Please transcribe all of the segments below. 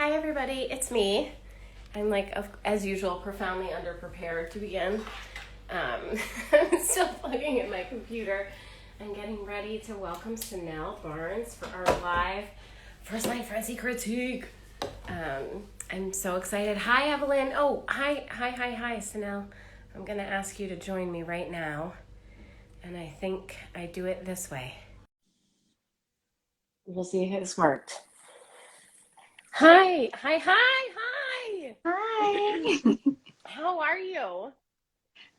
Hi everybody, it's me. I'm as usual, profoundly underprepared to begin. I'm still plugging in my computer and getting ready to welcome Cinelle Barnes for our live First Life Frenzy critique. I'm so excited. Hi Evelyn. Oh, hi, Cinelle. I'm gonna ask you to join me right now, and I think I do it this way. We'll see if this worked. Hi. Hi. How are you?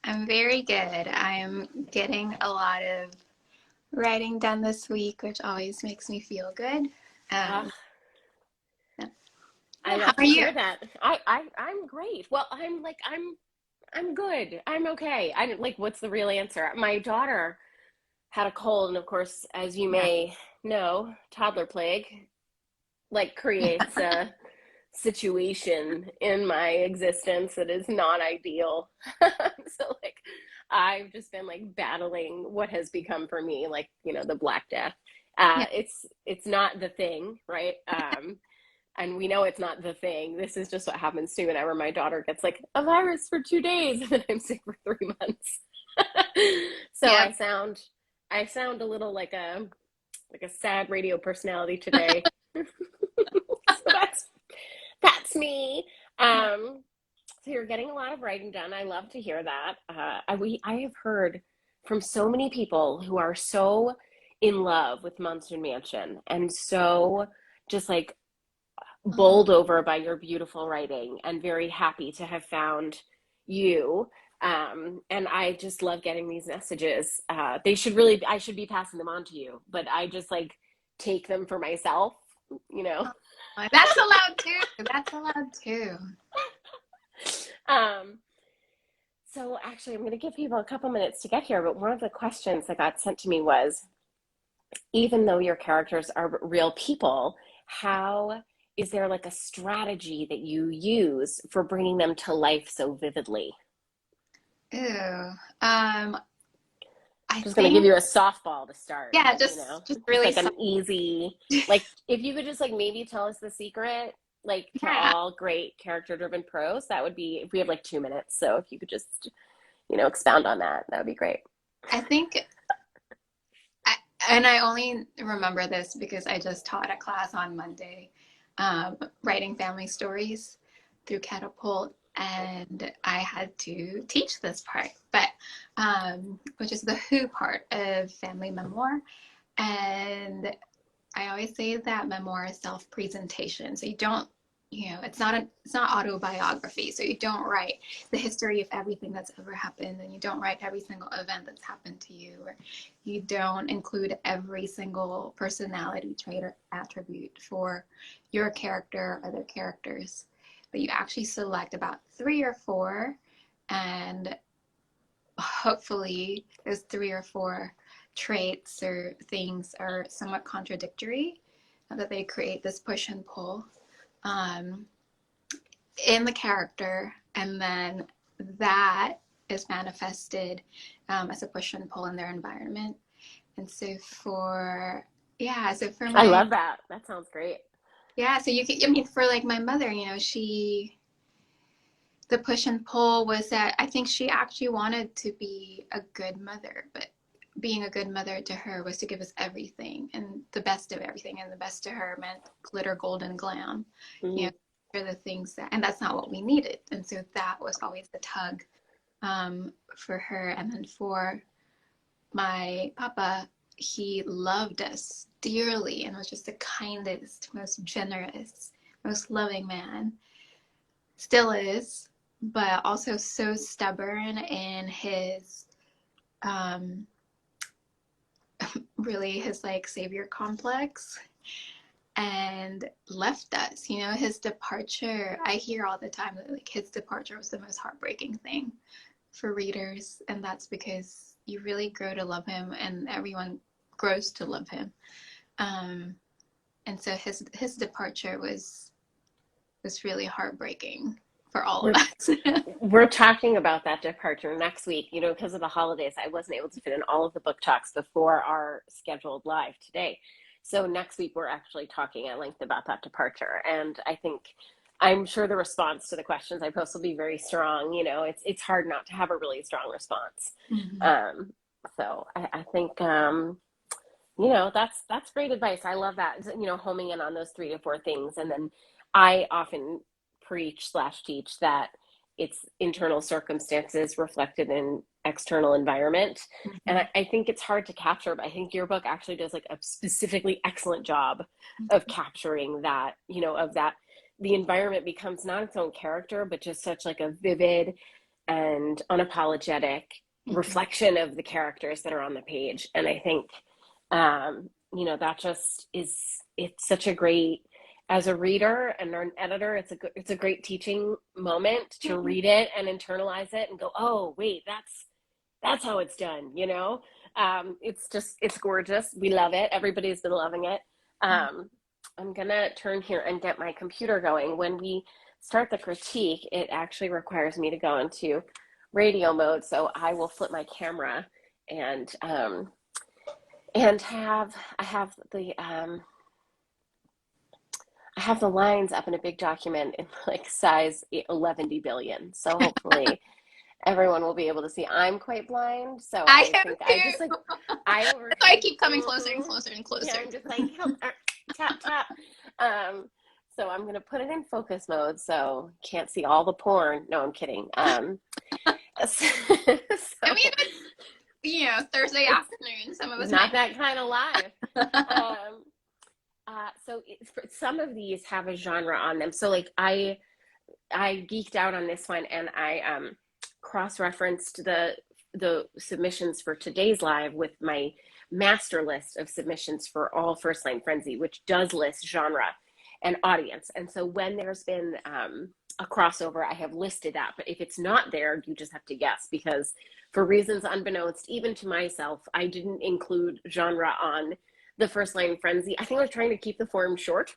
I'm very good. I'm getting a lot of writing done this week, which always makes me feel good. Ugh, Um, yeah. I How love are to you? hear that. I'm great. Well, I'm good. I'm okay. I didn't like what's the real answer? My daughter had a cold, and of course, as you Yeah. may know, toddler plague creates a situation in my existence that is not ideal. So I've just been battling what has become for me the Black Death. Yeah. It's not the thing, right? And we know it's not the thing. This is just what happens to whenever my daughter gets like a virus for 2 days and then I'm sick for 3 months. So Yep. I sound a little like a sad radio personality today. So that's me. Yeah. So you're getting a lot of writing done. I love to hear that. I have heard from so many people who are so in love with Monster Mansion and so just Oh, bowled over by your beautiful writing and very happy to have found you. And I just love getting these messages. I should be passing them on to you, but I just take them for myself, you know. that's allowed too. That's allowed too. Um, so actually, I'm going to give people a couple minutes to get here, but one of the questions that got sent to me was, even though your characters are real people, how is there a strategy that you use for bringing them to life so vividly? Ew. I Just going to give think, you a softball to start, yeah, you know, just just really an easy, if you could just maybe tell us the secret, to yeah. all great character driven prose, that would be, if we have 2 minutes. So if you could just, expound on that, that would be great. I think I, and I only remember this because I just taught a class on Monday, writing family stories through Catapult, and I had to teach this part, but which is the who part of family memoir. And I always say that memoir is self-presentation. So you don't, it's not autobiography. So you don't write the history of everything that's ever happened, and you don't write every single event that's happened to you, or you don't include every single personality trait or attribute for your character or other characters. But you actually select about three or four, and hopefully those three or four traits or things are somewhat contradictory, that they create this push and pull um, in the character, and then that is manifested as a push and pull in their environment. And so for yeah, so for I my love that. That sounds great. yeah, so you can, I mean, for like my mother, the push and pull was that I think she actually wanted to be a good mother, but being a good mother to her was to give us everything and the best of everything. And the best to her meant glitter, gold, and glam, you know, Mm. for the things that, and that's not what we needed. And so that was always the tug for her. And then for my papa, he loved us dearly and was just the kindest, most generous, most loving man. Still is, but also so stubborn in his um really his like savior complex, and left us. His departure, I hear all the time that like his departure was the most heartbreaking thing for readers, and that's because you really grow to love him and everyone grows to love him. um and so his departure was really heartbreaking for all of We're us. we're talking about that departure next week. Because of the holidays, I wasn't able to fit in all of the book talks before our scheduled live today. So next week we're actually talking at length about that departure. And I'm sure the response to the questions I post will be very strong. You know, it's hard not to have a really strong response. Mhm. So I think you know, that's great advice. I love that. You know, homing in on those 3 to 4 things, and then I often preach slash teach that it's internal circumstances reflected in external environment, and Mhm. I think it's hard to capture. But I think your book actually does like a specifically excellent job of capturing that. You know, of that the environment becomes not its own character, but just such like a vivid and unapologetic Mhm. reflection of the characters that are on the page. And I think you know, that just is, it's such a great, as a reader and an editor, it's a great teaching moment to Mhm. read it and internalize it and go, oh wait, that's how it's done, you know. It's just, it's gorgeous. We love it. Everybody's been loving it. I'm gonna turn here and get my computer going. When we start the critique, it actually requires me to go into radio mode, so I will flip my camera and have I have the lines up in a big document in like size 11 billion. So hopefully everyone will be able to see. I'm quite blind, so I I am think I just like too. I That's why I overthink. keep coming closer and closer and Yeah, closer. I'm just like help, tap tap. Um, so I'm gonna put it in focus mode so can't see all the porn. No, I'm kidding. So I mean, it's, Thursday it's afternoon. Some of us not might. that kind of live. Um, some of these have a genre on them. So like I geeked out on this one, and I cross-referenced the submissions for today's live with my master list of submissions for all First Line Frenzy, which does list genre and audience. And so when there's been a crossover, I have listed that. But if it's not there, you just have to guess, because for reasons unbeknownst even to myself, I didn't include genre on the First Line Frenzy. I think I was trying to keep the form short.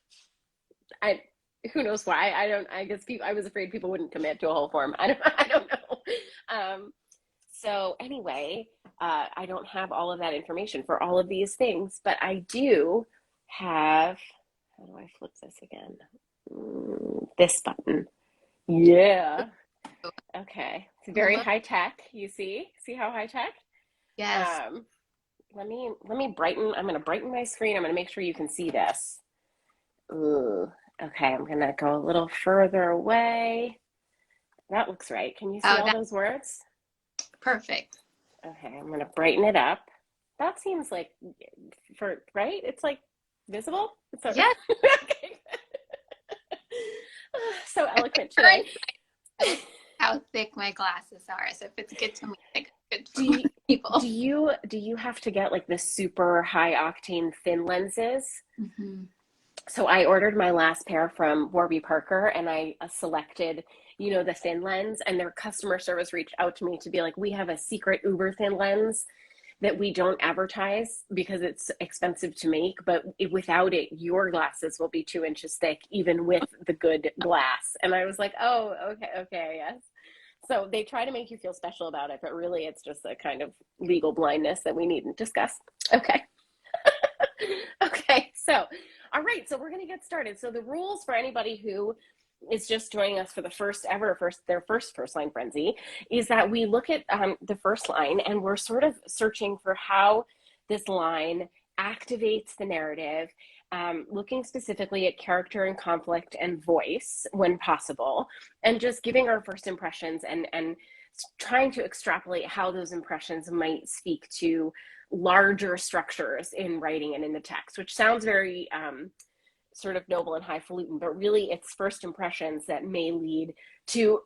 I Who knows why? I don't. I guess I was afraid people wouldn't commit to a whole form. I don't. I don't know. So anyway, I don't have all of that information for all of these things, but I do have. How do I flip this again? This button. Yeah. Okay. It's very Look, high tech. You see? See how high tech? yes. Um, let me brighten. I'm going to brighten my screen. I'm going to make sure you can see this. Ooh. Okay, I'm gonna go a little further away. That looks right. Can you see Oh, all that's those words? perfect. Okay, I'm gonna brighten it up. That seems like right? It's like visible. It's Yes. okay. So eloquent today. Shows how thick my glasses are. So if it's good to me, it's good for Do you, people. do you have to get like the super high octane thin lenses? Hmm. So I ordered my last pair from Warby Parker, and I selected, you know, the thin lens, and their customer service reached out to me to be like, we have a secret uber thin lens that we don't advertise because it's expensive to make, but without it, your glasses will be 2 inches thick, even with the good glass. And I was like, oh, okay, yes. So they try to make you feel special about it, but really it's just a kind of legal blindness that we needn't discuss. Okay. Okay, so all right, so we're going to get started. So the rules for anybody who is just joining us for the their first line frenzy is that we look at the first line, and we're sort of searching for how this line activates the narrative, looking specifically at character and conflict and voice when possible, and just giving our first impressions, and trying to extrapolate how those impressions might speak to larger structures in writing and in the text, which sounds very sort of noble and highfalutin, but really it's first impressions that may lead to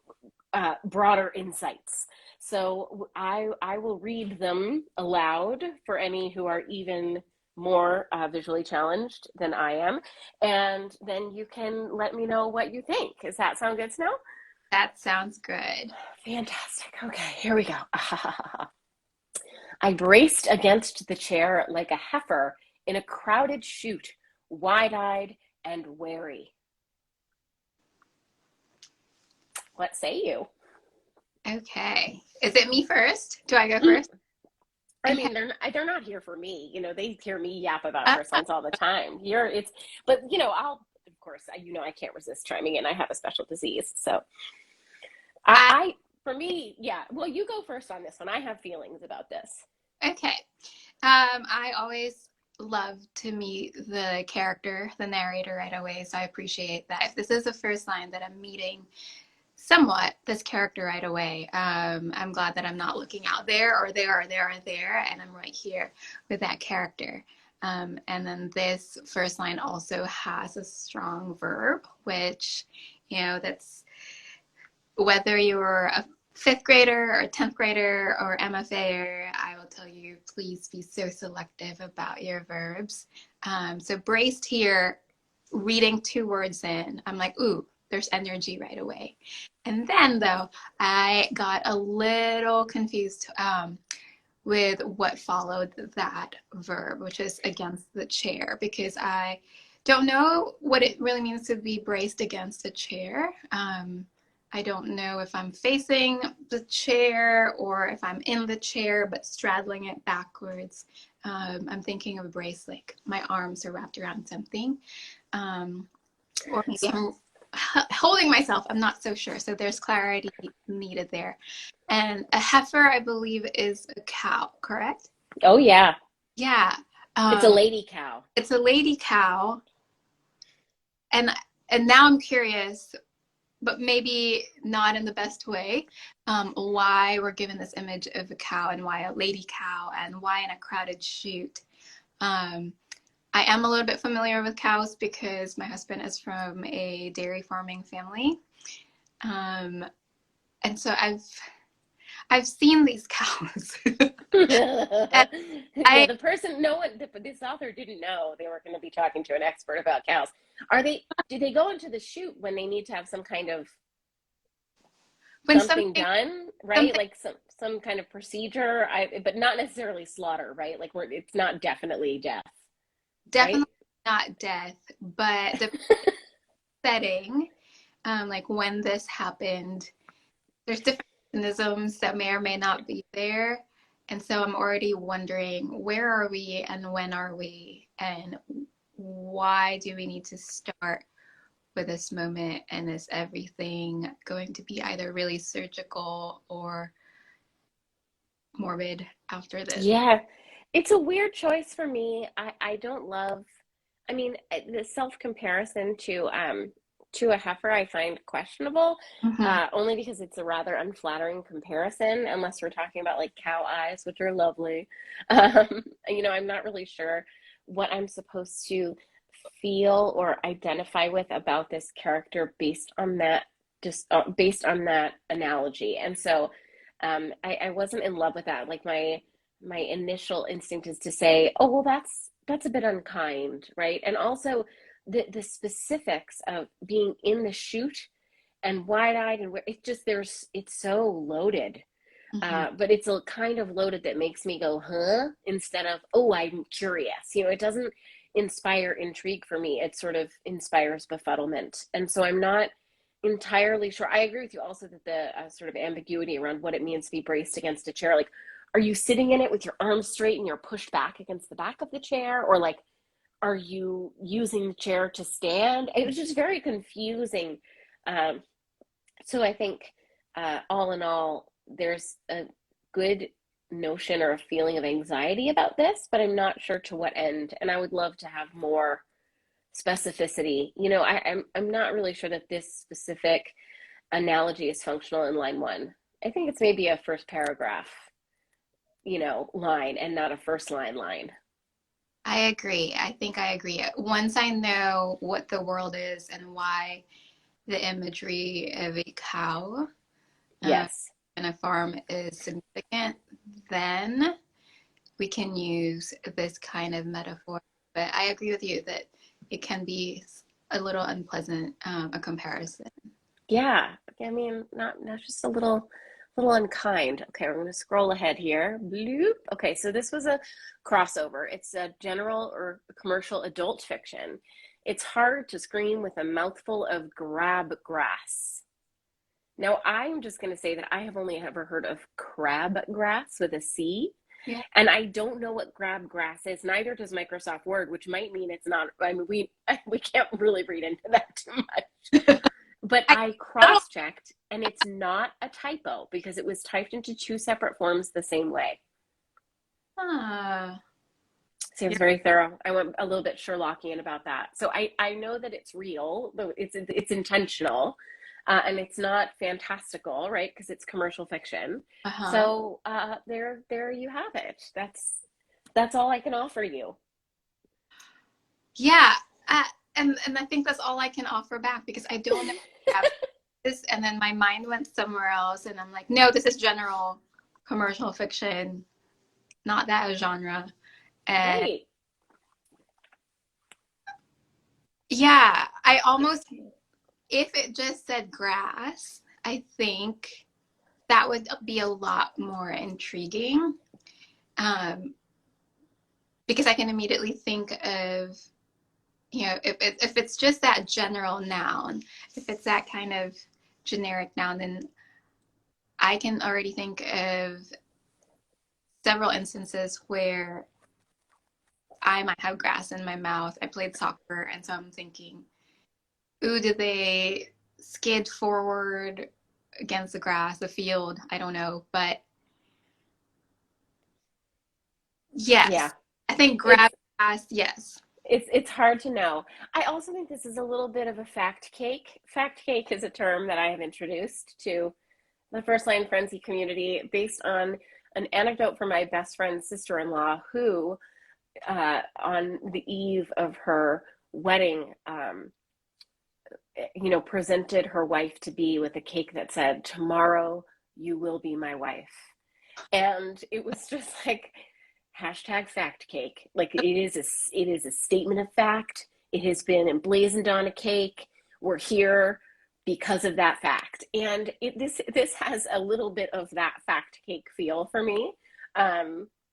broader insights. So I will read them aloud for any who are even more visually challenged than I am, and then you can let me know what you think. Does that sound good, Snow? That sounds good. Fantastic. Okay, here we go. I braced against the chair like a heifer in a crowded chute, wide-eyed and wary. What say you? Okay. Is it me first? Do I go first? I mean, they're not here for me. They hear me yap about Uh, first lines all the time. But I'll, of course, I can't resist chiming in. I have a special disease, so I, I for me, yeah. Well, you go first on this one. I have feelings about this. okay. I always love to meet the character, the narrator right away, so I appreciate that. If this is the first line that I'm meeting somewhat this character right away, I'm glad that I'm not looking out there or there or there or there, and I'm right here with that character. And then this first line also has a strong verb, which, that's whether you're a fifth grader or a 10th grader or MFAer, I will tell you, please be so selective about your verbs. So braced here, reading 2 words in, I'm like, ooh, there's energy right away. And then though, I got a little confused with what followed that verb, which is against the chair, because I don't know what it really means to be braced against a chair. I don't know if I'm facing the chair or if I'm in the chair but straddling it backwards. I'm thinking of a brace like my arms are wrapped around something. Or maybe I'm holding myself. I'm not so sure. So there's clarity needed there. And a heifer, I believe, is a cow, correct? Oh yeah, Yeah. it's a lady cow. It's a lady cow. And now I'm curious, but maybe not in the best way, why we're given this image of a cow and why a lady cow and why in a crowded chute. I am a little bit familiar with cows because my husband is from a dairy farming family. And so I've seen these cows. Yeah, And I the person, no one, this author didn't know they were going to be talking to an expert about cows. Do they go into the chute when they need to have some kind of when something done, right? something Like some kind of procedure, but not necessarily slaughter, right? Like it's not definitely death, right? definitely not death, but the setting, like when this happened, there's different mechanisms that may or may not be there. And so I'm already wondering, where are we and when are we? And why do we need to start with this moment? And is everything going to be either really surgical or morbid after this? Yeah, it's a weird choice for me. I don't love, I mean, the self-comparison to a heifer I find questionable, Mm-hmm. only because it's a rather unflattering comparison, unless we're talking about like cow eyes, which are lovely. I'm not really sure what I'm supposed to feel or identify with about this character based on that analogy. And so I wasn't in love with that. Like my initial instinct is to say, oh well, that's a bit unkind, right? And also the specifics of being in the chute and wide-eyed and it's so loaded. Mm-hmm. But it's a kind of loaded that makes me go, huh? Instead of, oh, I'm curious. It doesn't inspire intrigue for me. It sort of inspires befuddlement. And so I'm not entirely sure. I agree with you also that the sort of ambiguity around what it means to be braced against a chair. Like, are you sitting in it with your arms straight and you're pushed back against the back of the chair? Or like, are you using the chair to stand? It was just very confusing. Um, so I think all in all, there's a good notion or a feeling of anxiety about this, but I'm not sure to what end. And I would love to have more specificity. I'm not really sure that this specific analogy is functional in line one. I think it's maybe a first paragraph, line and not a first line. I agree. I think I agree. Once I know what the world is and why the imagery of a cow Yes. in a farm is significant, then we can use this kind of metaphor. But I agree with you that it can be a little unpleasant, a comparison. Yeah. I mean, not just a little unkind. Okay, we're gonna scroll ahead here. Bloop. Okay, so this was a crossover. It's a general or commercial adult fiction. It's hard to scream with a mouthful of crabgrass. Now, I'm just going to say that I have only ever heard of crabgrass with a C. Yeah. And I don't know what crabgrass is. Neither does Microsoft Word, which might mean it's not. I mean, we can't really read into that too much. But I I little cross-checked, and it's not a typo because it was typed into two separate forms the same way. uh, Seems yeah. very thorough. I went a little bit Sherlockian about that. So I know that it's real, though it's intentional, and it's not fantastical, right? Because it's commercial fiction. Uh-huh. So there you have it. That's all I can offer you. Yeah. Uh, and I think that's all I can offer back because I don't know how this, and then my mind went somewhere else, and I'm like, no, this is general commercial fiction, not that genre. And Right. yeah, I almost, if it just said grass, I think that would be a lot more intriguing. Um, because I can immediately think of, if it's just that general noun, if it's that kind of generic noun, then I can already think of several instances where I might have grass in my mouth. I played soccer, and so I'm thinking, ooh, did they skid forward against the grass, the field? I don't know. But Yeah. yes, I think It's grass, yes. it's hard to know. I also think this is a little bit of a fact cake. Fact cake is a term that I have introduced to the First Line Frenzy community based on an anecdote from my best friend's sister-in-law who, on the eve of her wedding, presented her wife to be with a cake that said, "Tomorrow you will be my wife." And it was just like hashtag fact cake. Like it is a statement of fact. It has been emblazoned on a cake. We're here because of that fact, and this has a little bit of that fact cake feel for me.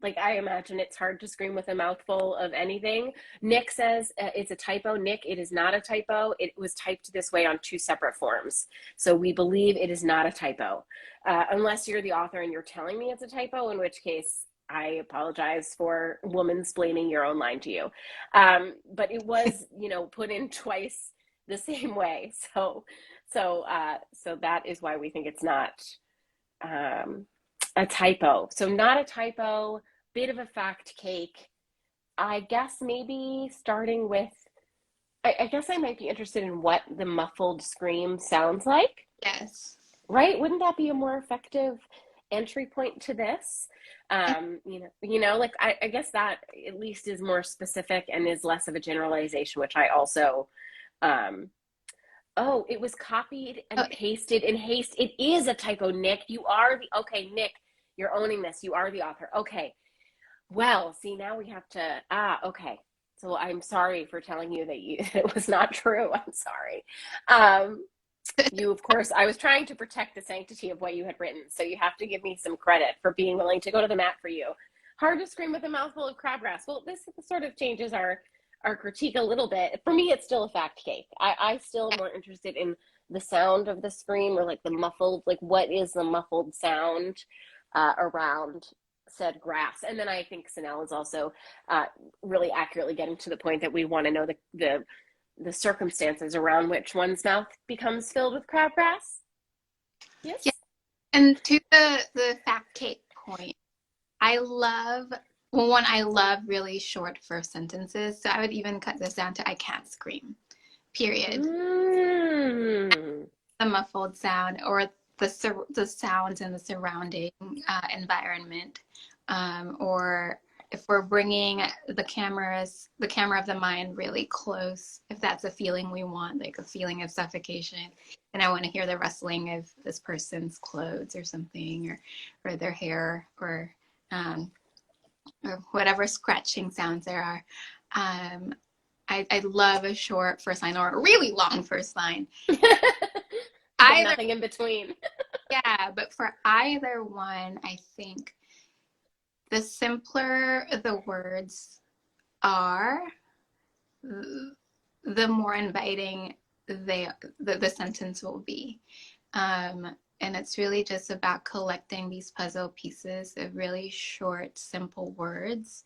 Like I imagine it's hard to scream with a mouthful of anything. Nick says it's a typo. Nick, it is not a typo. It was typed this way on two separate forms, so we believe it is not a typo. Unless you're the author and you're telling me it's a typo, in which case I apologize for woman-splaining your own line to you. But it was, put in twice the same way. So that is why we think it's not um, a typo. So not a typo, bit of a fact cake. I guess maybe starting with, I guess I might be interested in what the muffled scream sounds like. Yes. Right? Wouldn't that be a more effective entry point to this? Like I guess that at least is more specific and is less of a generalization, which I also um oh, it was copied Oh, and pasted in haste. It is a typo, Nick. You are the okay, Nick, you're owning this. You are the author. Okay. Well, see, now we have to okay. So I'm sorry for telling you that it was not true. I'm sorry. Of course, I was trying to protect the sanctity of what you had written, so you have to give me some credit for being willing to go to the mat for you. Hard to scream with a mouthful of crabgrass. Well, this sort of changes our critique a little bit. For me, it's still a fact cake. I still am more interested in the sound of the scream or like the muffled, like what is the muffled sound around said grass. And then I think Cinelle is also really accurately getting to the point that we want to know the circumstances around which one's mouth becomes filled with crabgrass. yeah. Yes. And to the fact cake point, I love, well, one, I love really short first sentences. So I would even cut this down to I can't scream, period. Mm. The muffled sound or the sounds in the surrounding environment. Or if we're bringing the camera of the mind really close, if that's a feeling we want, like a feeling of suffocation, then I want to hear the rustling of this person's clothes or something, or their hair, um, or whatever scratching sounds there are. I love a short first line or a really long first line. But Either, nothing in between. yeah, but for either one, I think the simpler the words are, the more inviting the sentence will be. Um, And it's really just about collecting these puzzle pieces of really short, simple words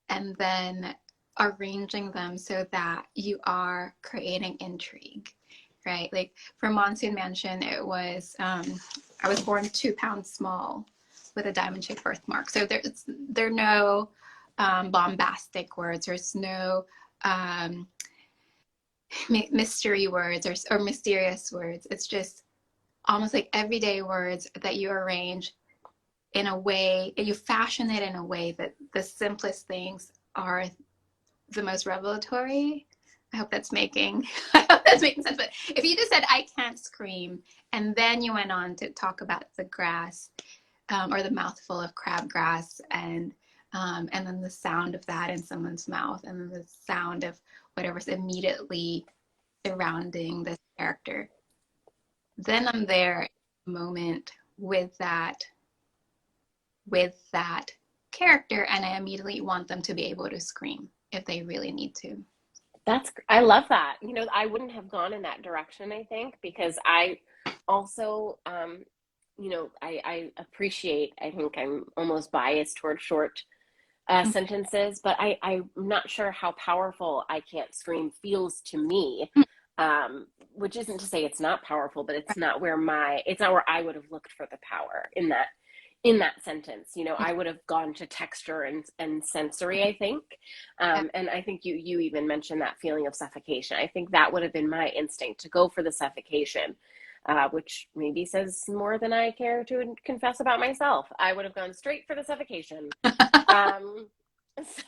and then arranging them so that you are creating intrigue, right? Like for Monsoon Mansion, it was I was born 2 pounds small with a diamond-shaped birthmark. So there are no bombastic words. There's no mystery words or mysterious words. It's just almost like everyday words that you arrange in a way, you fashion it in a way that the simplest things are the most revelatory. I hope that's making I hope that's making sense. But if you just said I can't scream, and then you went on to talk about the grass, or the mouthful of crabgrass, and then the sound of that in someone's mouth, and then the sound of whatever's immediately surrounding this character, then I'm there in the moment with that character, and I immediately want them to be able to scream if they really need to. I love that. I wouldn't have gone in that direction, I think, because I also, I appreciate, I think I'm almost biased toward short sentences, but I'm not sure how powerful I Can't Scream feels to me. Which isn't to say it's not powerful, but it's not where I would have looked for the power in that sentence. I would have gone to texture and sensory, I think. And I think you even mentioned that feeling of suffocation. I think that would have been my instinct, to go for the suffocation, which maybe says more than I care to confess about myself. I would have gone straight for the suffocation. So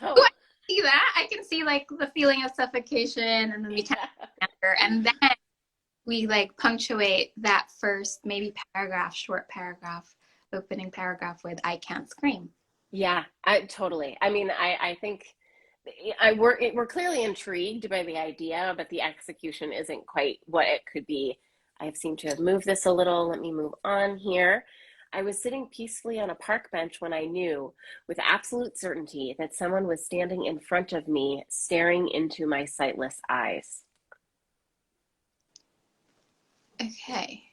I see that. I can see like the feeling of suffocation, and then we kind of answer, and then we like punctuate that first maybe short paragraph, opening paragraph with I can't scream. Yeah, I totally. I mean, I think we're clearly intrigued by the idea, but the execution isn't quite what it could be. I seem to have moved this a little. Let me move on here. I was sitting peacefully on a park bench when I knew, with absolute certainty, that someone was standing in front of me, staring into my sightless eyes. Okay.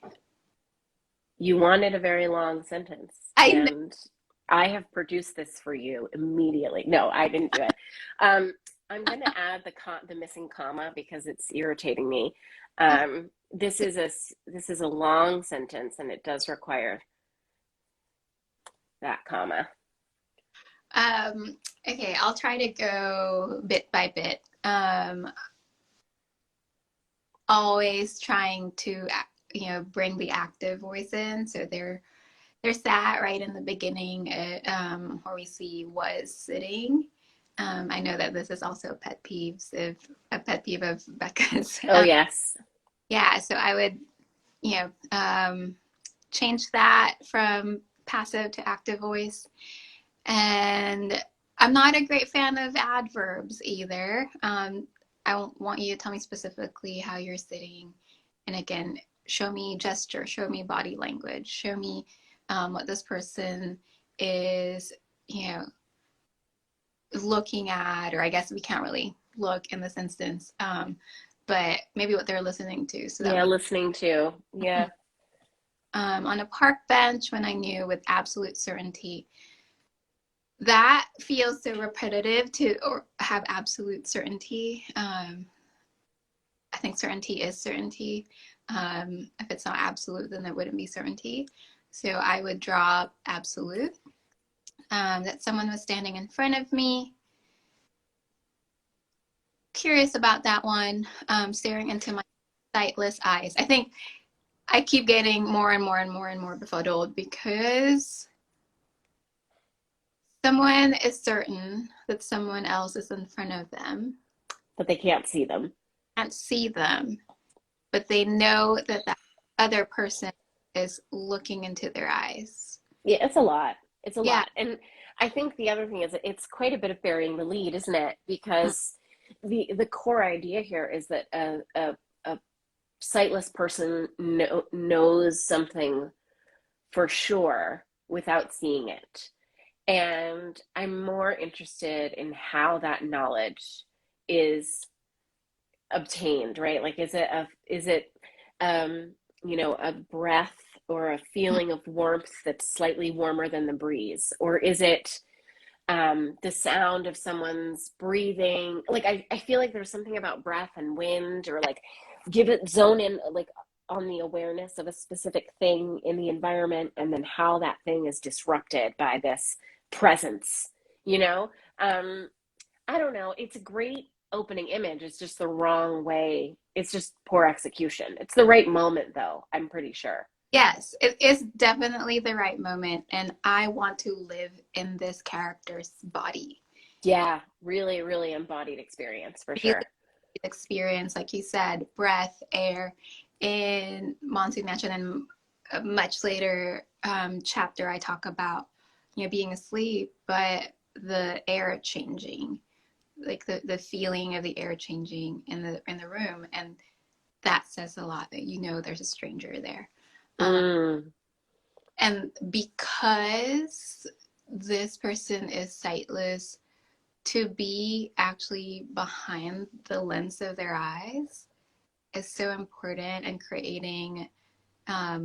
You wanted a very long sentence, I know. and I have produced this for you immediately. No, I didn't do it. I'm going to add the missing comma because it's irritating me. This is a long sentence, and it does require that comma. Okay, I'll try to go bit by bit. Always trying to, bring the active voice in. So there's that right in the beginning, where we see was sitting. I know that this is also a pet peeve of Becca's. Oh, yes. Yeah, so I would, change that from passive to active voice. And I'm not a great fan of adverbs either. I want you to tell me specifically how you're sitting. And again, show me gesture, show me body language, show me what this person is, looking at, or I guess we can't really look in this instance, but maybe what they're listening to. So that listening to, yeah. On a park bench when I knew with absolute certainty. That feels so repetitive to or have absolute certainty. I think certainty is certainty. If it's not absolute, then it wouldn't be certainty. So I would draw absolute. That someone was standing in front of me. Curious about that one. Staring into my sightless eyes. I think I keep getting more and more and more and more befuddled because someone is certain that someone else is in front of them. But they can't see them. Can't see them, but they know that that other person is looking into their eyes. Yeah, it's a lot. It's a lot. And I think the other thing is it's quite a bit of burying the lead, isn't it? Because the core idea here is that a sightless person knows something for sure without seeing it. And I'm more interested in how that knowledge is obtained, right? Like, is it a breath or a feeling of warmth that's slightly warmer than the breeze? Or is it the sound of someone's breathing? Like, I feel like there's something about breath and wind, or like zone in like on the awareness of a specific thing in the environment, and then how that thing is disrupted by this presence, you know? I don't know. It's a great opening image. It's just the wrong way. It's just poor execution. It's the right moment, though, I'm pretty sure. Yes, it is definitely the right moment, and I want to live in this character's body. Yeah, really, really embodied experience for Really sure. experience, like you said, breath, air. In Monsoon Mansion and a much later chapter, I talk about, being asleep, but the air changing, like the feeling of the air changing in the room, and that says a lot that there's a stranger there. Mm, And because this person is sightless, to be actually behind the lens of their eyes is so important in creating a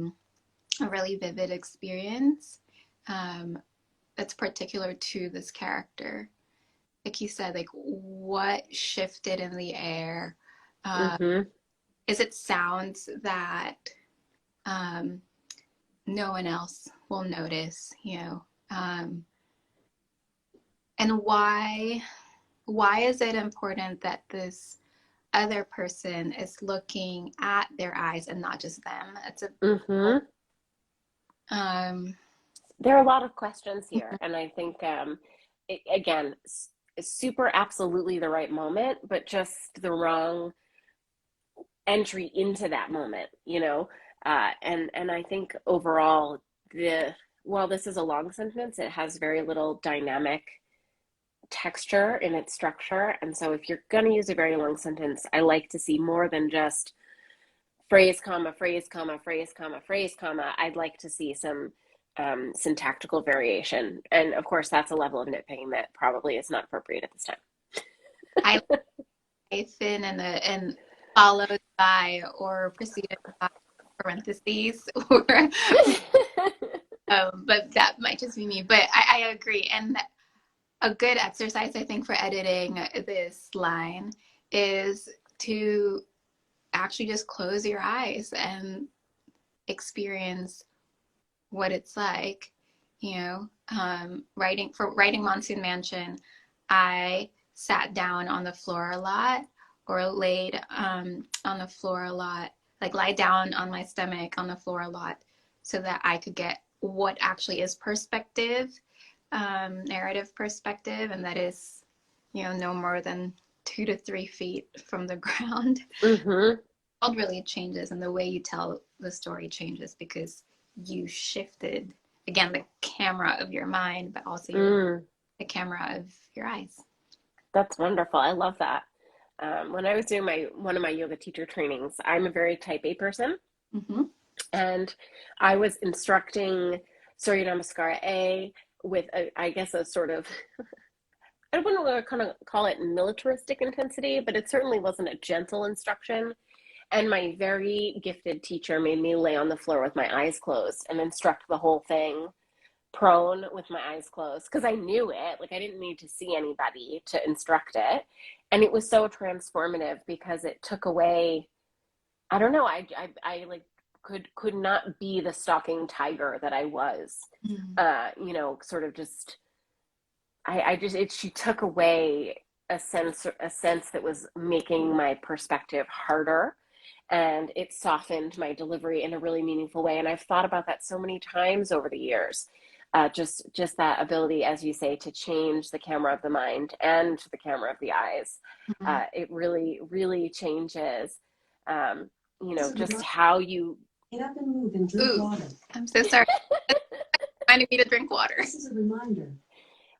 really vivid experience that's particular to this character. Like you said, like what shifted in the air? mm-hmm. Is it sounds that um, no one else will notice? And why is it important that this other person is looking at their eyes and not just them? It's a Mm-hmm. um, There are a lot of questions here, and I think again, super absolutely the right moment, but just the wrong entry into that moment, you know? And I think overall, while this is a long sentence, it has very little dynamic texture in its structure. And so if you're going to use a very long sentence, I like to see more than just phrase, comma, phrase, comma, phrase, comma, phrase, comma. I'd like to see some syntactical variation. And of course, that's a level of nitpicking that probably is not appropriate at this time. I hyphen and followed by or preceded by parentheses or but that might just be me. But I agree. And a good exercise I think for editing this line is to actually just close your eyes and experience what it's like. Writing Monsoon Mansion, I sat down on the floor a lot or laid on the floor a lot, like lie down on my stomach on the floor a lot, so that I could get what actually is perspective, narrative perspective, and that is, no more than 2 to 3 feet from the ground. Mm-hmm. The world really changes, and the way you tell the story changes because you shifted again the camera of your mind, but also the camera of your eyes. That's wonderful. I love that. When I was doing one of my yoga teacher trainings, I'm a very type A person, Mm-hmm. and I was instructing Surya Namaskara A with I guess a sort of I wouldn't want to kind of call it militaristic intensity, but it certainly wasn't a gentle instruction. And my very gifted teacher made me lay on the floor with my eyes closed and instruct the whole thing prone with my eyes closed because I knew it. Like I didn't need to see anybody to instruct it. And it was so transformative because it took away, I don't know, I like could not be the stalking tiger that I was. Sort of just she took away a sense that was making my perspective harder, and it softened my delivery in a really meaningful way. And I've thought about that so many times over the years. Just that ability, as you say, to change the camera of the mind and the camera of the eyes. Mm-hmm. It really, really changes, just how you Get up and move and drink water. I'm so sorry. Reminding me to drink water. This is a reminder.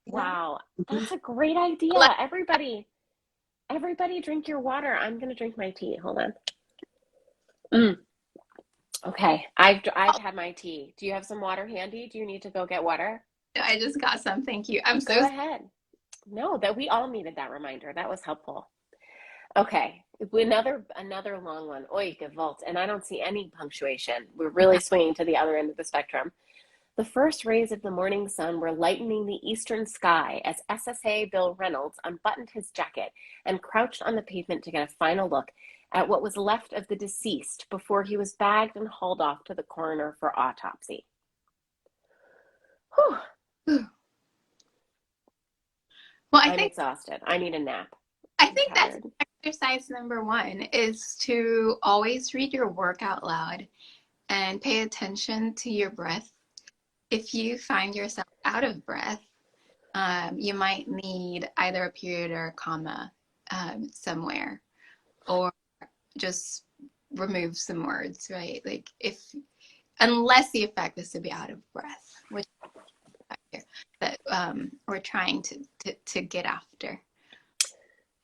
Wow, that's a great idea. Everybody drink your water. I'm gonna drink my tea. Hold on. Okay, I've had my tea. Do you have some water handy? Do you need to go get water? I just got some. Thank you. Go ahead. No, that we all needed that reminder. That was helpful. Okay, Another long one. Oy, gewalt. And I don't see any punctuation. We're really swinging to the other end of the spectrum. The first rays of the morning sun were lightening the eastern sky as SSA Bill Reynolds unbuttoned his jacket and crouched on the pavement to get a final look at what was left of the deceased before he was bagged and hauled off to the coroner for autopsy. Whew. Well, I'm exhausted. I need a nap. I think that's exercise number one, is to always read your work out loud and pay attention to your breath. If you find yourself out of breath, you might need either a period or a comma somewhere, or just remove some words, right? Like unless the effect is to be out of breath, which that we're trying to get after.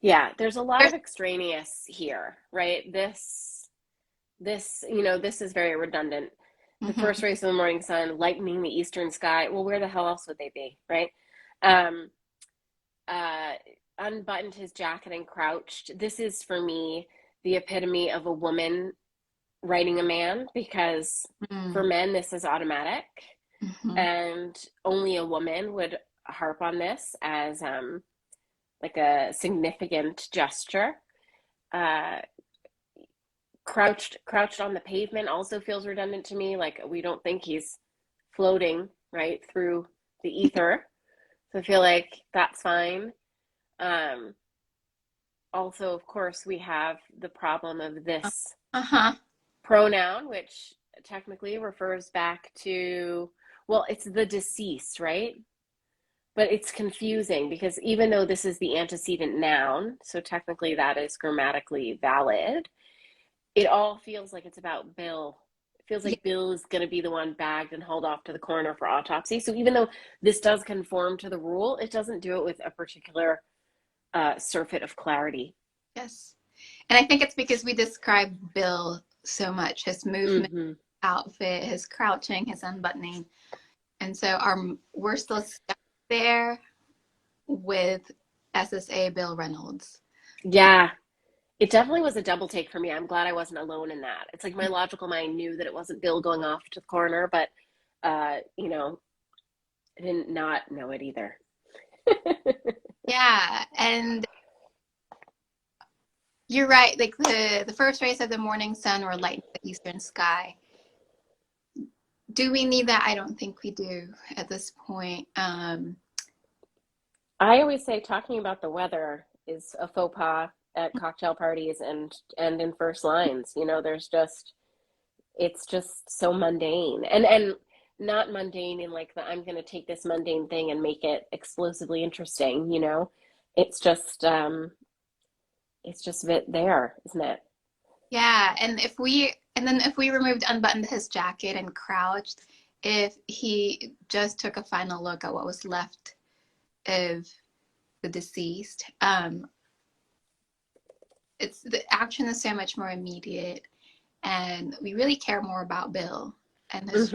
Yeah, there's a lot of extraneous here, right? This is very redundant. The first rays of the morning sun lightening the eastern sky. Well, where the hell else would they be, right? Unbuttoned his jacket and crouched. This is, for me, the epitome of a woman writing a man, because for men, this is automatic. And only a woman would harp on this as like a significant gesture. Crouched on the pavement also feels redundant to me. Like, we don't think he's floating right through the ether, so I feel like that's fine. Also, of course, we have the problem of this pronoun, which technically refers back to, well, it's the deceased, right? But it's confusing because even though this is the antecedent noun, so technically that is grammatically valid, it all feels like it's about Bill. It feels like Bill is going to be the one bagged and hauled off to the coroner for autopsy. So even though this does conform to the rule, it doesn't do it with a particular surfeit of clarity. Yes. And I think it's because we describe Bill so much, his movement, outfit, his crouching, his unbuttoning. And so we're still stuck there with SSA Bill Reynolds. Yeah. It definitely was a double take for me. I'm glad I wasn't alone in that. It's like my logical mind knew that it wasn't Bill going off to the coroner, but, I didn't not know it either. Yeah, and you're right. Like the first rays of the morning sun were lightening the eastern sky. Do we need that? I don't think we do at this point. I always say talking about the weather is a faux pas at cocktail parties and in first lines. It's just so mundane, and not mundane in like I'm going to take this mundane thing and make it explosively interesting. It's just there, isn't it? Yeah, and if we removed, unbuttoned his jacket and crouched, if he just took a final look at what was left of the deceased, the action is so much more immediate, and we really care more about Bill and his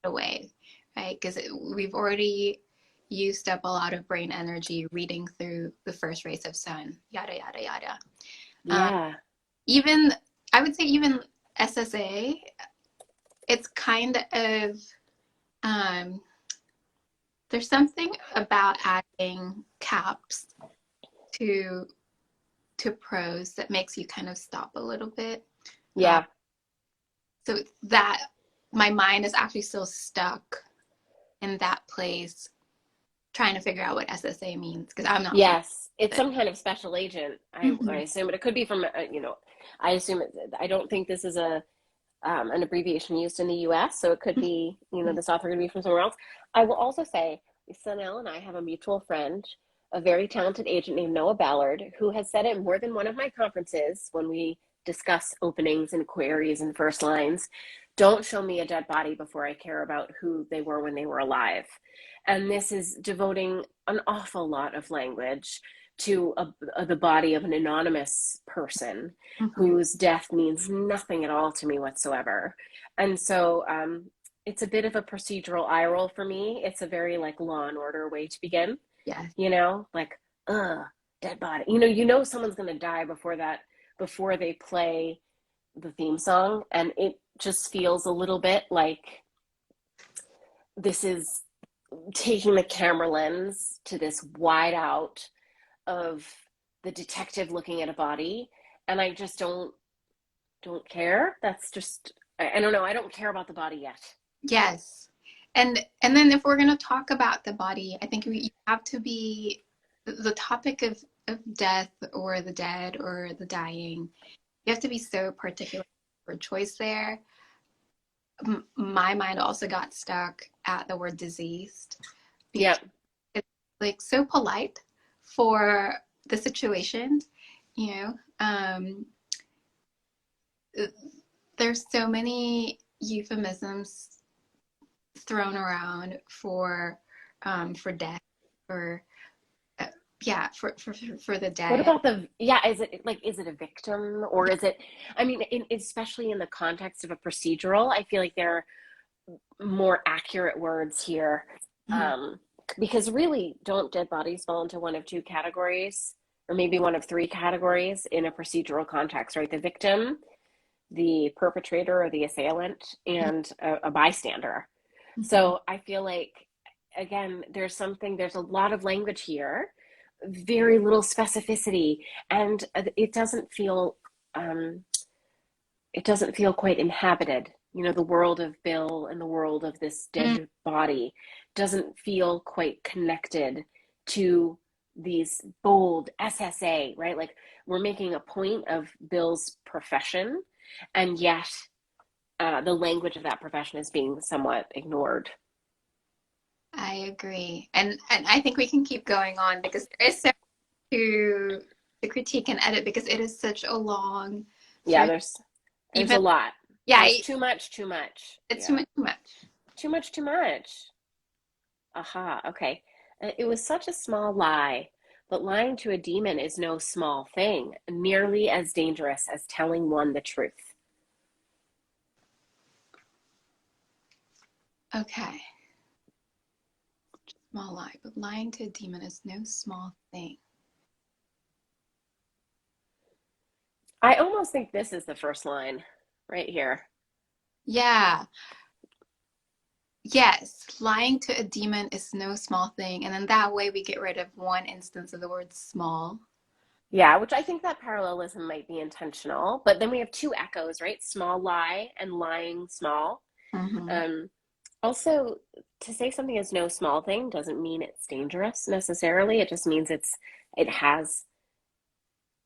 away, right? Because we've already used up a lot of brain energy reading through the first rays of sun, yada yada yada. Yeah. I would say even SSA, it's kind of there's something about adding caps to prose that makes you kind of stop a little bit. Yeah. So that my mind is actually still stuck in that place, trying to figure out what SSA means, because I'm not. Yes, it's some kind of special agent. I assume, but it could be from I assume I don't think this is an abbreviation used in the U.S., so it could be this author could be from somewhere else. I will also say, Cinelle and I have a mutual friend, a very talented agent named Noah Ballard, who has said at more than one of my conferences when we discuss openings and queries and first lines, don't show me a dead body before I care about who they were when they were alive. And this is devoting an awful lot of language to the body of an anonymous person whose death means nothing at all to me whatsoever. And so it's a bit of a procedural eye roll for me. It's a very like Law and Order way to begin. Yes. Like, dead body. Someone's going to die before that before they play the theme song, and it just feels a little bit like this is taking the camera lens to this wide out of the detective looking at a body, and I just don't care. That's just, I don't know. I don't care about the body yet. Yes. And then if we're going to talk about the body, I think you have to be the topic of death or the dead or the dying. You have to be so particular for choice there. My mind also got stuck at the word diseased because Yep. it's like so polite for the situation, you know. There's so many euphemisms thrown around for death or yeah for the What dead. about is it a victim, or is it, I mean, especially in the context of a procedural, I feel like there are more accurate words here. Mhm. Because really, don't dead bodies fall into one of two categories, or maybe one of three categories in a procedural context, right? The victim, the perpetrator or the assailant, and a bystander. Mhm. So I feel like, again, there's a lot of language here, very little specificity, and um, it doesn't feel quite inhabited. You know, the world of Bill and the world of this Mm, dead body doesn't feel quite connected to these bold SSA, right? Like, we're making a point of Bill's profession, and yet the language of that profession is being somewhat ignored. I agree, and I think we can keep going on because there is so much to critique and edit because it is such a long Yeah, thread. there's Even a lot. yeah, There's too much, too much. it's too Yeah. much, too much. Too much, too much. Aha, okay. It was such a small lie, but lying to a demon is no small thing, nearly as dangerous as telling one the truth. Okay, small lie, but lying to a demon is no small thing. I almost think this is the first line right here. Yeah. Yes, lying to a demon is no small thing. And then that way we get rid of one instance of the word small. Yeah, which I think that parallelism might be intentional, but then we have two echoes, right? Small lie and lying small. Hmm. Um, Also, to say something is no small thing doesn't mean it's dangerous necessarily. It just means it has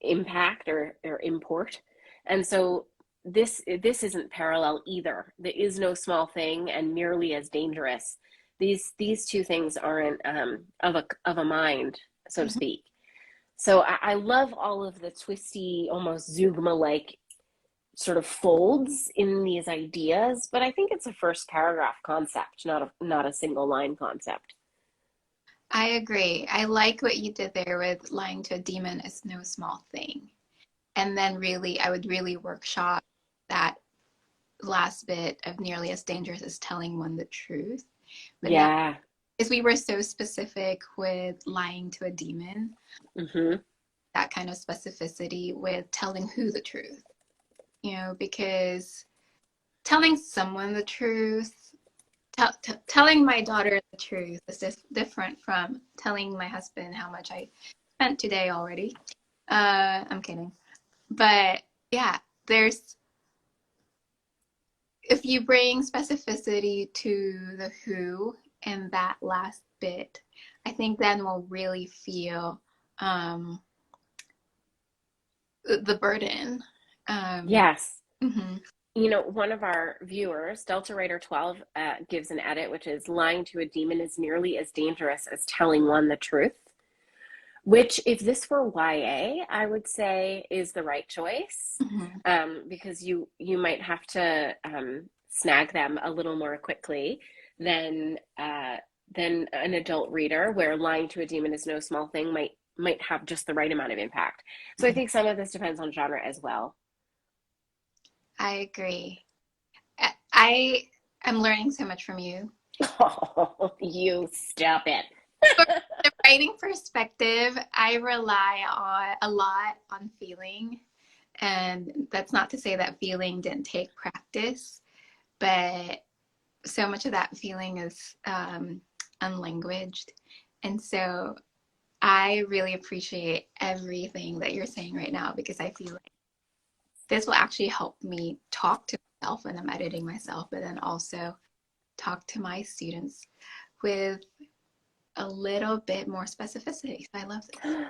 impact or import. And so this isn't parallel either. There is no small thing and nearly as dangerous. These two things aren't of a mind, so to Hmm. speak. So I love all of the twisty, almost Zugma like sort of folds in these ideas, but I think it's a first paragraph concept, not a single line concept. I agree. I like what you did there with lying to a demon is no small thing. And then really, I would really workshop that last bit of nearly as dangerous as telling one the truth. But now, Yeah. as we were so specific with lying to a demon, Mm-hmm. that kind of specificity with telling who the truth, because telling someone the truth, telling my daughter the truth is different from telling my husband how much I spent today already. I'm kidding. But yeah, there's, if you bring specificity to the who in that last bit, I think then we'll really feel um, the burden. Um, Yes. mhm. You know, one of our viewers, Delta Writer 12, gives an edit, which is lying to a demon is nearly as dangerous as telling one the truth. Which, if this were YA, I would say is the right choice, Mhm. because you might have to snag them a little more quickly than an adult reader, where lying to a demon is no small thing might have just the right amount of impact. So I Mhm. think some of this depends on genre as well. I agree. I am learning so much from you. Oh, you stop it. For the writing perspective, I rely on a lot on feeling And that's not to say that feeling didn't take practice, but so much of that feeling is unlanguaged. And so I really appreciate everything that you're saying right now, because I feel like this will actually help me talk to myself when I'm editing myself, but then also talk to my students with a little bit more specificity. So I love this.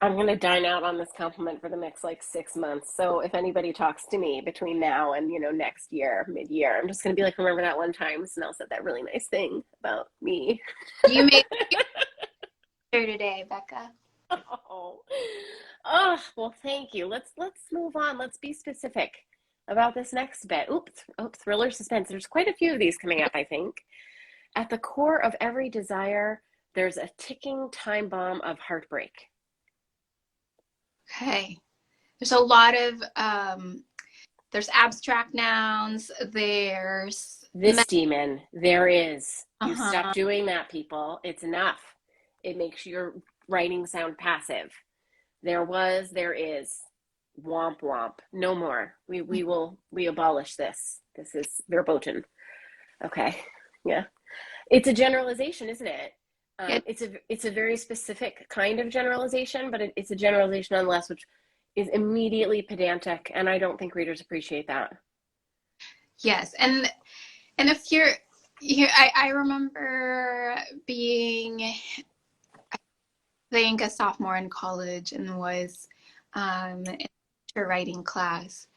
I'm going to dine out on this compliment for the next like 6 months. So if anybody talks to me between now and, next year, mid-year, I'm just going to be like, remember that one time Cinelle said that really nice thing about me? You made it here today, Becca. Oh, well, thank you. Let's move on. Let's be specific about this next bit. Oops, thriller suspense. There's quite a few of these coming up, I think. At the core of every desire, there's a ticking time bomb of heartbreak. Okay. There's a lot of there's abstract nouns, there's This demon, there is. You uh-huh. stop doing that, people. It's enough. It makes your writing sound passive. There was, there is. Womp womp. No more. We abolish this. This is verboten. Okay. Yeah. It's a generalization, isn't it? It's a very specific kind of generalization, but it's a generalization nonetheless, which is immediately pedantic, and I don't think readers appreciate that. Yes, and if you're here, I remember being, I think, a sophomore in college, and was in a writing class,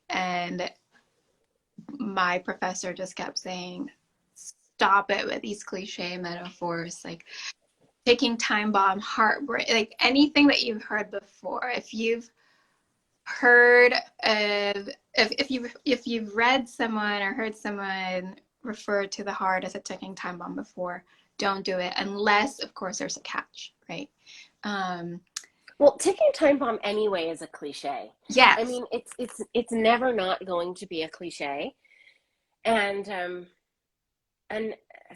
and my professor just kept saying, stop it with these cliche metaphors, like ticking time bomb, heartbreak, like anything that you've heard before. If you've heard of, if you've read someone or heard someone refer to the heart as a ticking time bomb before, don't do it, unless, of course, there's a catch, right? Well, ticking time bomb anyway is a cliche. Yes. I mean, it's never not going to be a cliche, and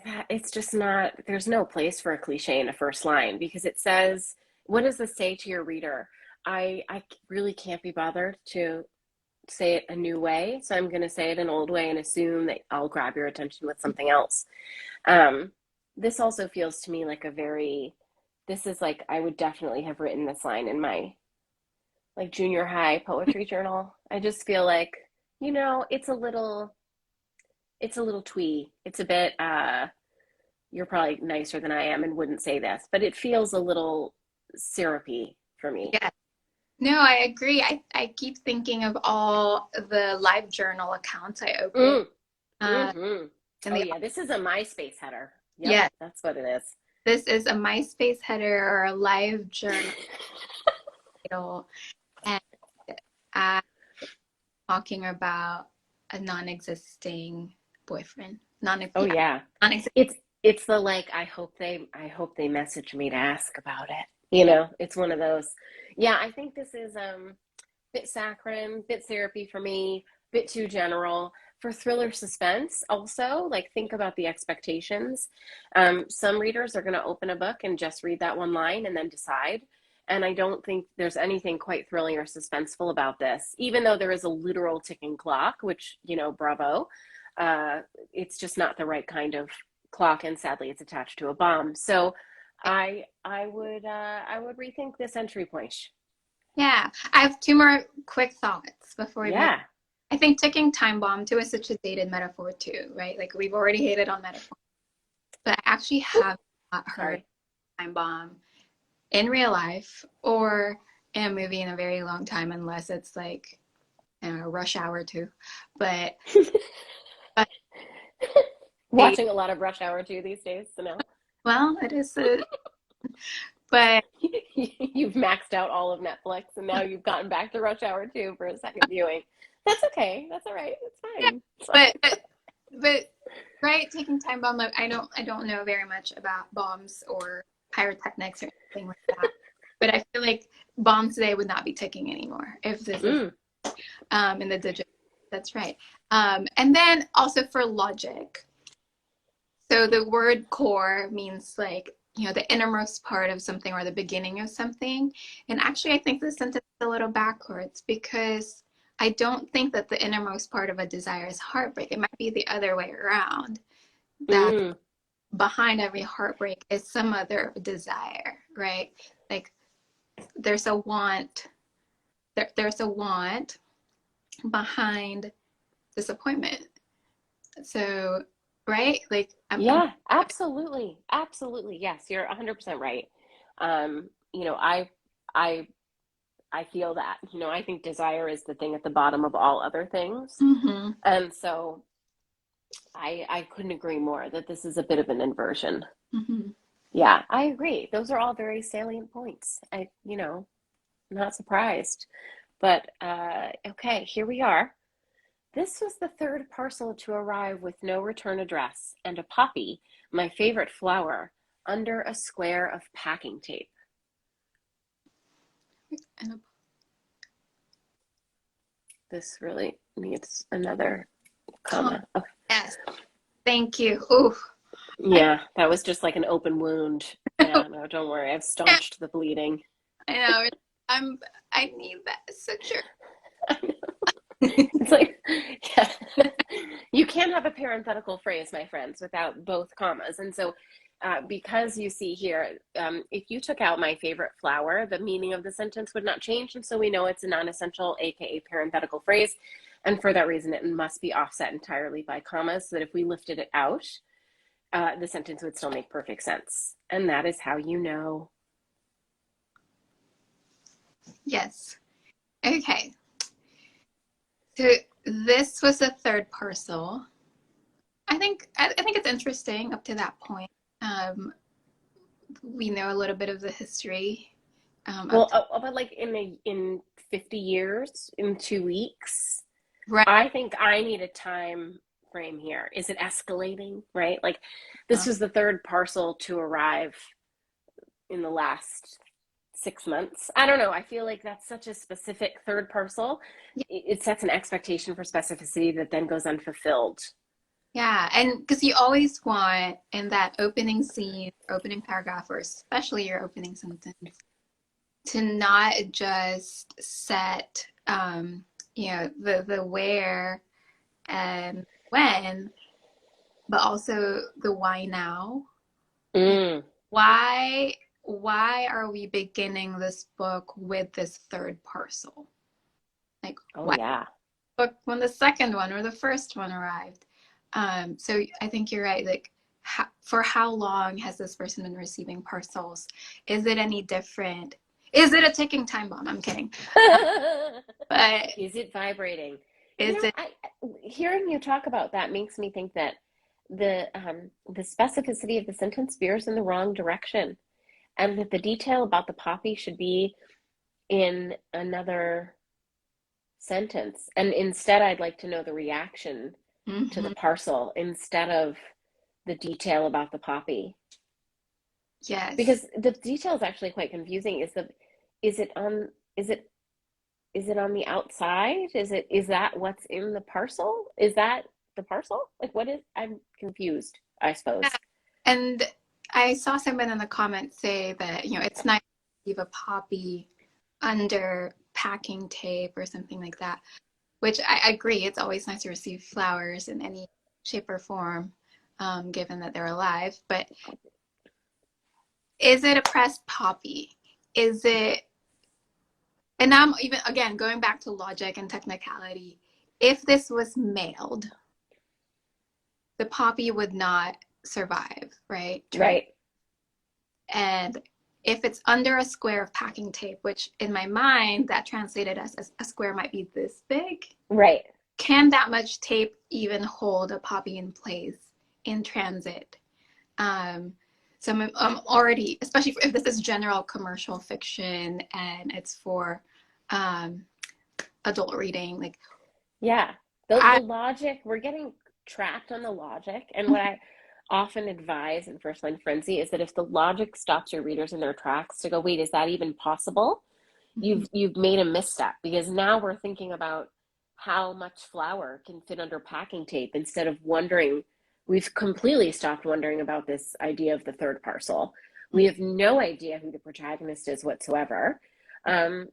that it's just not. There's no place for a cliche in a first line, because it says, what does this say to your reader? I really can't be bothered to say it a new way, so I'm going to say it an old way and assume that I'll grab your attention with something else. This also feels to me like this is like, I would definitely have written this line in my like junior high poetry journal. I just feel like, it's a little twee. It's a bit, you're probably nicer than I am and wouldn't say this, but it feels a little syrupy for me. Yeah. No, I agree. I keep thinking of all the live journal accounts I open. Yeah, this is a MySpace header. Yep, yeah, that's what it is. This is a MySpace header or a live journal title, and I'm talking about a non-existing boyfriend. Oh yeah, it's the like, I hope they message me to ask about it. It's one of those. Yeah, I think this is bit saccharine, bit syrupy for me, bit too general. For thriller suspense, also, like, think about the expectations. Some readers are going to open a book and just read that one line and then decide. And I don't think there's anything quite thrilling or suspenseful about this, even though there is a literal ticking clock, which, bravo. It's just not the right kind of clock, and sadly, it's attached to a bomb. So I would rethink this entry point. Yeah, I have two more quick thoughts before we move. I think ticking time bomb too is such a dated metaphor too, right? Like, we've already hated on metaphor, but I actually have not heard time bomb in real life or in a movie in a very long time, unless it's like, I don't know, Rush Hour 2. But watching a lot of Rush Hour 2 these days, Cinelle. Well, it is but you've maxed out all of Netflix, and now you've gotten back to Rush Hour 2 for a second viewing. That's okay. That's all right. It's fine. Yeah, but right, taking time bomb. I don't know very much about bombs or pyrotechnics or anything like that. But I feel like bombs today would not be ticking anymore if this is in the digit. That's right. And then also for logic. So the word core means like the innermost part of something or the beginning of something. And actually, I think this sentence is a little backwards because I don't think that the innermost part of a desire is heartbreak. It might be the other way around, that Mm. behind every heartbreak is some other desire, right? Like there's a want, there's a want behind disappointment. So, right? Like Yeah, absolutely. Absolutely. Yes, you're 100% right. You know, I I feel that. You know, I think desire is the thing at the bottom of all other things. mm-hmm, And so I couldn't agree more that this is a bit of an inversion. mm-hmm. Yeah, I agree. Those are all very salient points. I'm not surprised. But okay, here we are. This was the third parcel to arrive with no return address and a poppy, my favorite flower, under a square of packing tape. And This really needs another a comma. Oh, yes, thank you. Oh, yeah, that was just like an open wound. Yeah, no, don't worry. I've staunched the bleeding. I know. I'm. I need that suture. I know. It's like, yeah, you can't have a parenthetical phrase, my friends, without both commas. And so, because you see here, if you took out my favorite flower, the meaning of the sentence would not change. And so we know it's a non-essential, aka parenthetical phrase. And for that reason, it must be offset entirely by commas so that if we lifted it out, the sentence would still make perfect sense. And that is how you know. Yes. Okay. So this was the third parcel. I think it's interesting up to that point. We know a little bit of the history. Well, but like in 50 years, in 2 weeks, Right. I think I need a time frame here. Is it escalating, right? Like this was the third parcel to arrive in the last 6 months. I don't know. I feel like that's such a specific third parcel. It sets an expectation for specificity that then goes unfulfilled. Yeah, and because you always want in that opening scene, opening paragraph, or especially your opening sentence, to not just set, the where and when, but also the why now. Mm. Why are we beginning this book with this third parcel? Like, Oh, why yeah. book when the second one or the first one arrived? So I think you're right. Like, for how long has this person been receiving parcels? Is it any different? Is it a ticking time bomb? I'm kidding. But Is it vibrating? is it? Hearing you talk about that makes me think that the specificity of the sentence veers in the wrong direction, and that the detail about the poppy should be in another sentence. And instead, I'd like to know the reaction to the Mhm. parcel instead of the detail about the poppy. Yes. Because the detail is actually quite confusing. Is it on is it is it on the outside? Is that what's in the parcel? Is that the parcel? Like what is I'm confused, I Yeah. suppose. And I saw someone in the comments say that, it's nice to leave a poppy under packing tape or something like that, which I agree. It's always nice to receive flowers in any shape or form, given that they're alive. But is it a pressed poppy? Is it, and now I'm even, again, going back to logic and technicality, if this was mailed, the poppy would not survive, right? Right. And if it's under a square of packing tape, which in my mind, that translated as a square might be this big, Right. can that much tape even hold a poppy in place in transit? So I'm already, especially if this is general commercial fiction and it's for adult reading, like Yeah. The I, logic, we're getting trapped on the logic. And what I often advise in First Line Frenzy is that if the logic stops your readers in their tracks to go, wait, is that even possible? You've made a misstep, because now we're thinking about how much flour can fit under packing tape instead of wondering. We've completely stopped wondering about this idea of the third parcel. We have no idea who the protagonist is whatsoever. And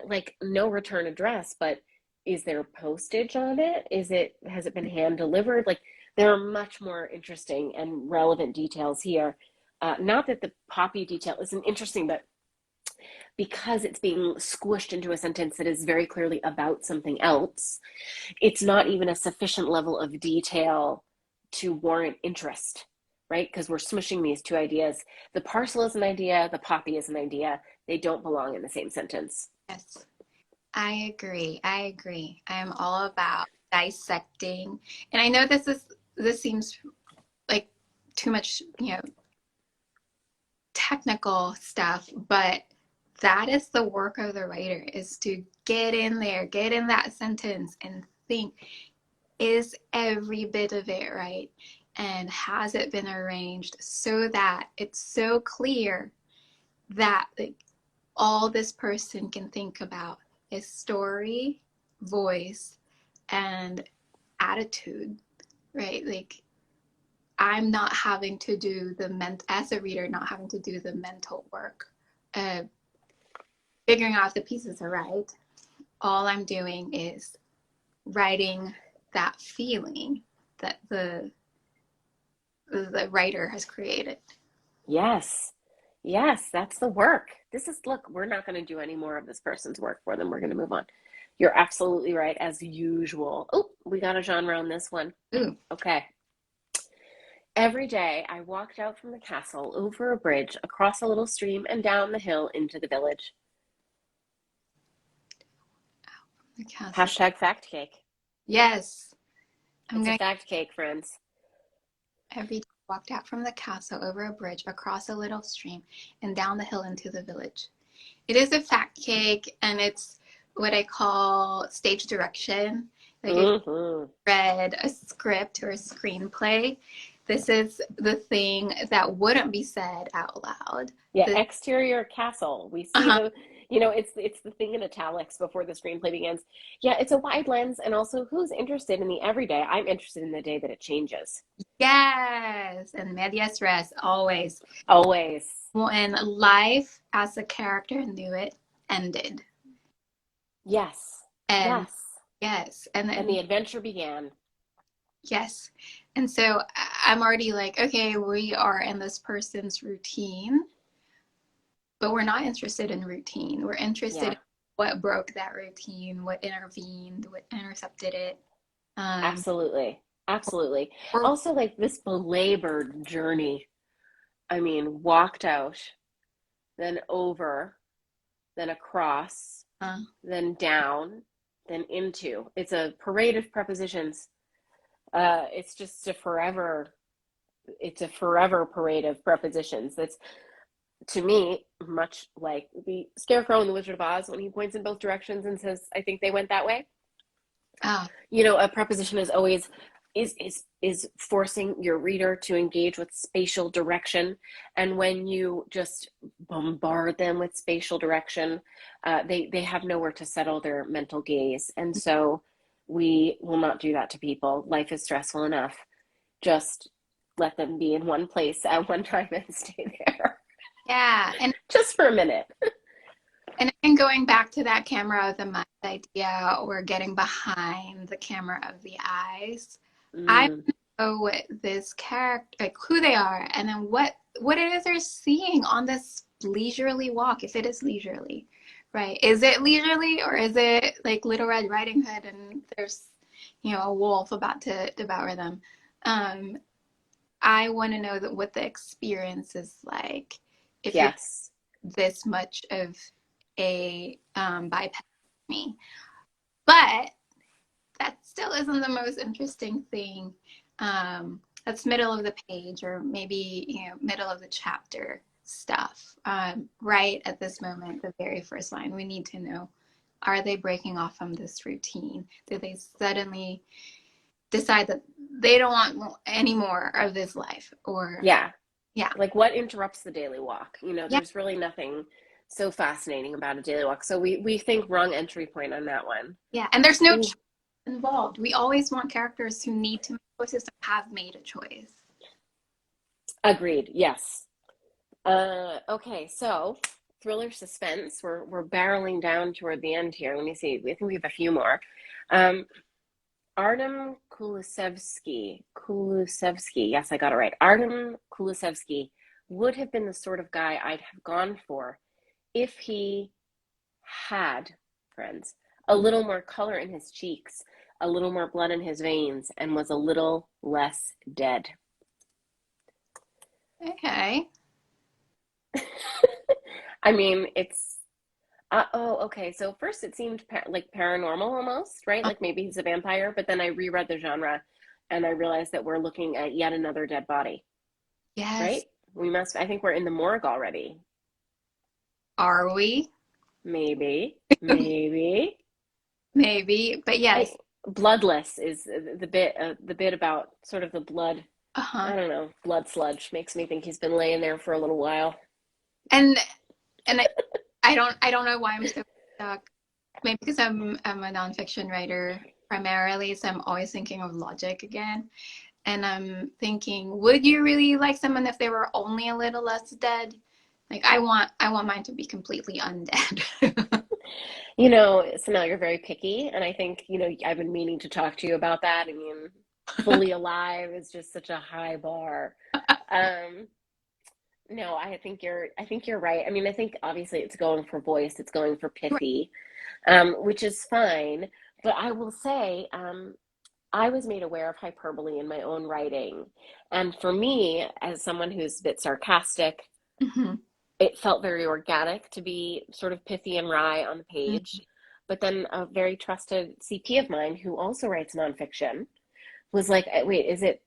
like no return address, but is there postage on it? Has it been hand delivered? Like there are much more interesting and relevant details here. Not that the poppy detail isn't interesting, but because it's being squished into a sentence that is very clearly about something else, it's not even a sufficient level of detail to warrant interest, right? Because we're smushing these two ideas. The parcel is an idea, the poppy is an idea. They don't belong in the same sentence. Yes, I agree. I agree. I'm all about dissecting. And I know this seems like too much, technical stuff, but that is the work of the writer, is to get in there, get in that sentence and think, is every bit of it right? And has it been arranged so that it's so clear that like, all this person can think about is story, voice, and attitude, right? Like I'm not having to do as a reader, not having to do the mental work of figuring out if the pieces are right. All I'm doing is writing that feeling that the writer has created. Yes. Yes, that's the work. Look, we're not going to do any more of this person's work for them. We're going to move on. You're absolutely right, as usual. Oh, we got a genre on this one. Ooh. Okay. Every day I walked out from the castle, over a bridge, across a little stream, and down the hill into the village. The castle. Hashtag fact cake. Yes. It's a fact cake, friends. Every day I walked out from the castle, over a bridge, across a little stream, and down the hill into the village. It is a fact cake, and it's what I call stage direction. Like if you read a script or a screenplay, this is the thing that wouldn't be said out loud. Yeah, exterior castle. We see it's the thing in italics before the screenplay begins. Yeah, it's a wide lens, and also who's interested in the everyday? I'm interested in the day that it changes. Yes, and medias res, always. Always. When life as a character knew it ended. Yes. And yes. Yes. And the adventure began. Yes. And so I'm already like, okay, we are in this person's routine, but we're not interested in routine. We're interested in what broke that routine, what intervened, what intercepted it. Absolutely. Absolutely. Also, like this belabored journey. I mean, walked out, then over, then across, then down, then into. It's a parade of prepositions. It's just a forever parade of prepositions. That's, to me, much like the Scarecrow in The Wizard of Oz when he points in both directions and says, I think they went that way. A preposition is always is forcing your reader to engage with spatial direction. And when you just bombard them with spatial direction, they have nowhere to settle their mental gaze. And so we will not do that to people. Life is stressful enough. Just let them be in one place at one time and stay there. Yeah. And just for a minute. And going back to that camera of the mind idea, or getting behind the camera of the eyes, I know what this character, like who they are, and then what it is they're seeing on this leisurely walk, if it is leisurely, right? Is it leisurely, or is it like Little Red Riding Hood and there's, a wolf about to devour them? I want to know what the experience is like if you're this much of a bypass me. But that still isn't the most interesting thing. That's middle of the page, or maybe middle of the chapter stuff. Right at this moment, the very first line, we need to know, are they breaking off from this routine? Did they suddenly decide that they don't want any more of this life? Or like what interrupts the daily walk? There's really nothing so fascinating about a daily walk. So we think wrong entry point on that one. Yeah, and there's no choice involved. We always want characters who need to make choices to have made a choice. Agreed. Yes. Okay, so thriller suspense. We're barreling down toward the end here. Let me see. I think we have a few more. Um, Artem Kulusevsky. Yes, I got it right. Artem Kulusevsky would have been the sort of guy I'd have gone for if he had, friends, a little more color in his cheeks, a little more blood in his veins, and was a little less dead. Okay. I mean, it's okay. So first it seemed like paranormal almost, right? Um, Like maybe he's a vampire, but then I reread the genre and I realized that we're looking at yet another dead body, right? yes. I think we're in the morgue already. Are we? Maybe, maybe. Maybe. But I yes. Bloodless is the bit about sort of the blood. Uh-huh. I don't know, blood sludge makes me think he's been laying there for a little while. And I don't know why I'm so stuck. Maybe because I'm a nonfiction writer primarily, so I'm always thinking of logic again. And I'm thinking, would you really like someone if they were only a little less dead? Like I want mine to be completely undead. Cinelle, you're very picky, and I think, I've been meaning to talk to you about that. I mean, fully alive is just such a high bar. Um, no, I think you're right. I mean, I think obviously it's going for voice, it's going for Right. pithy, which is fine. But I will say, I was made aware of hyperbole in my own writing. And for me, as someone who's a bit sarcastic, Hmm. it felt very organic to be sort of pithy and wry on the page. But then a very trusted CP of mine who also writes nonfiction was like, wait, is it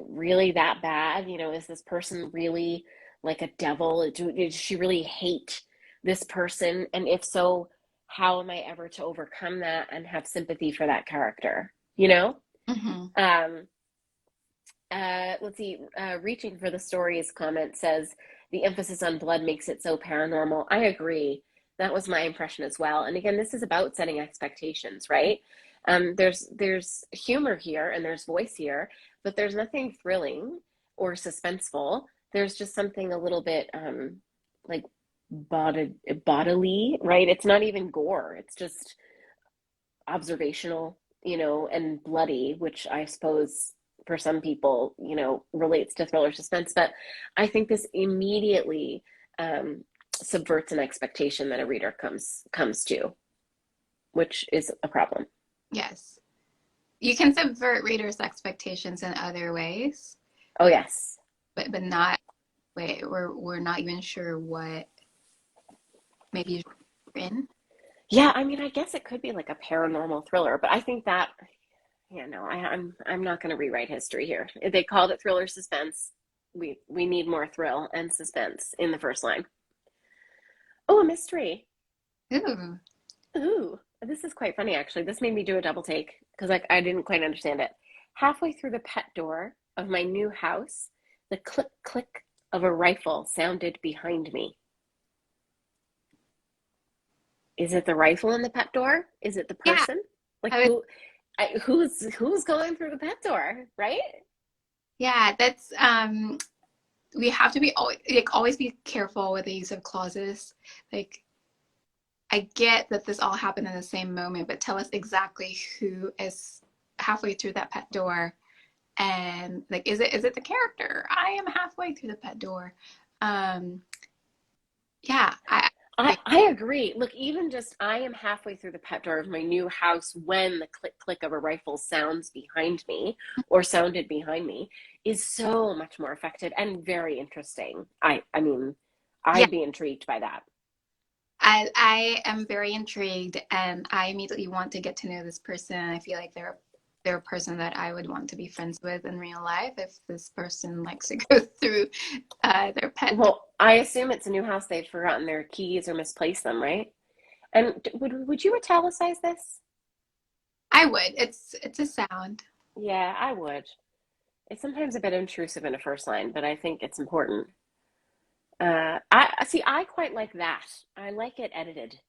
really that bad? Is this person really like a devil? Did she really hate this person? And if so, how am I ever to overcome that and have sympathy for that character? You know? Hmm. Um, let's see. Reaching for the stories comment says the emphasis on blood makes it so paranormal. I agree. That was my impression as well. And again, this is about setting expectations, right? There's humor here and there's voice here, but there's nothing thrilling or suspenseful. There's just something a little bit like bodily, right? It's not even gore. It's just observational, and bloody, which I suppose for some people, relates to thriller suspense. But I think this immediately subverts an expectation that a reader comes to, which is a problem. Yes. You can subvert readers' expectations in other ways, Oh yes. but not wait, we're not even sure what maybe you're in. Yeah, I mean, I guess it could be like a paranormal thriller, but I think that, yeah, no, I'm not going to rewrite history here. If they called it thriller suspense, we need more thrill and suspense in the first line. Oh, a mystery. Ooh. Ooh, this is quite funny actually. This made me do a double take because I didn't quite understand it. Halfway through the pet door of my new house, the click click of a rifle sounded behind me. Is it the rifle in the pet door? Is it the Yeah. person? Like I was, who's going through the pet door, right? yeah, that's we have to be always be careful with the use of clauses. Like I get that this all happened in the same moment, but tell us exactly who is halfway through that pet door. And like is it the character? I am halfway through the pet door. Um yeah, I, I I agree. Look, even just I am halfway through the pet door of my new house when the click click of a rifle sounds behind me or sounded behind me is so much more effective and very interesting. I mean, yeah, I'd be intrigued by that. I am very intrigued and I immediately want to get to know this person. I feel like they're a person that I would want to be friends with in real life if this person likes to go through their pet door. Well, I assume it's a new house they've forgotten their keys or misplaced them, right? And would you italicize this? I would. It's a sound. Yeah, I would. It's sometimes a bit intrusive in a first line, but I think it's important. I see. I quite like that. I like it edited.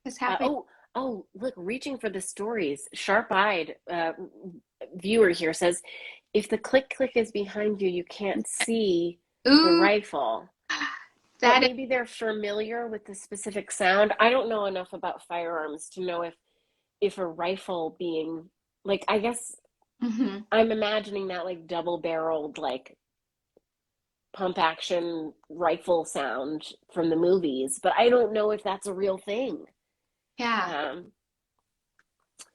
It's Uh, halfway. oh, oh, look, reaching for the stories. Sharp-eyed viewer here says, if the click click is behind you, you can't see the Ooh, rifle. But That is, maybe they're familiar with the specific sound. I don't know enough about firearms to know if a rifle being like, I guess mhm. I'm imagining that like double-barreled like pump action rifle sound from the movies, but I don't know if that's a real thing. Yeah. Um,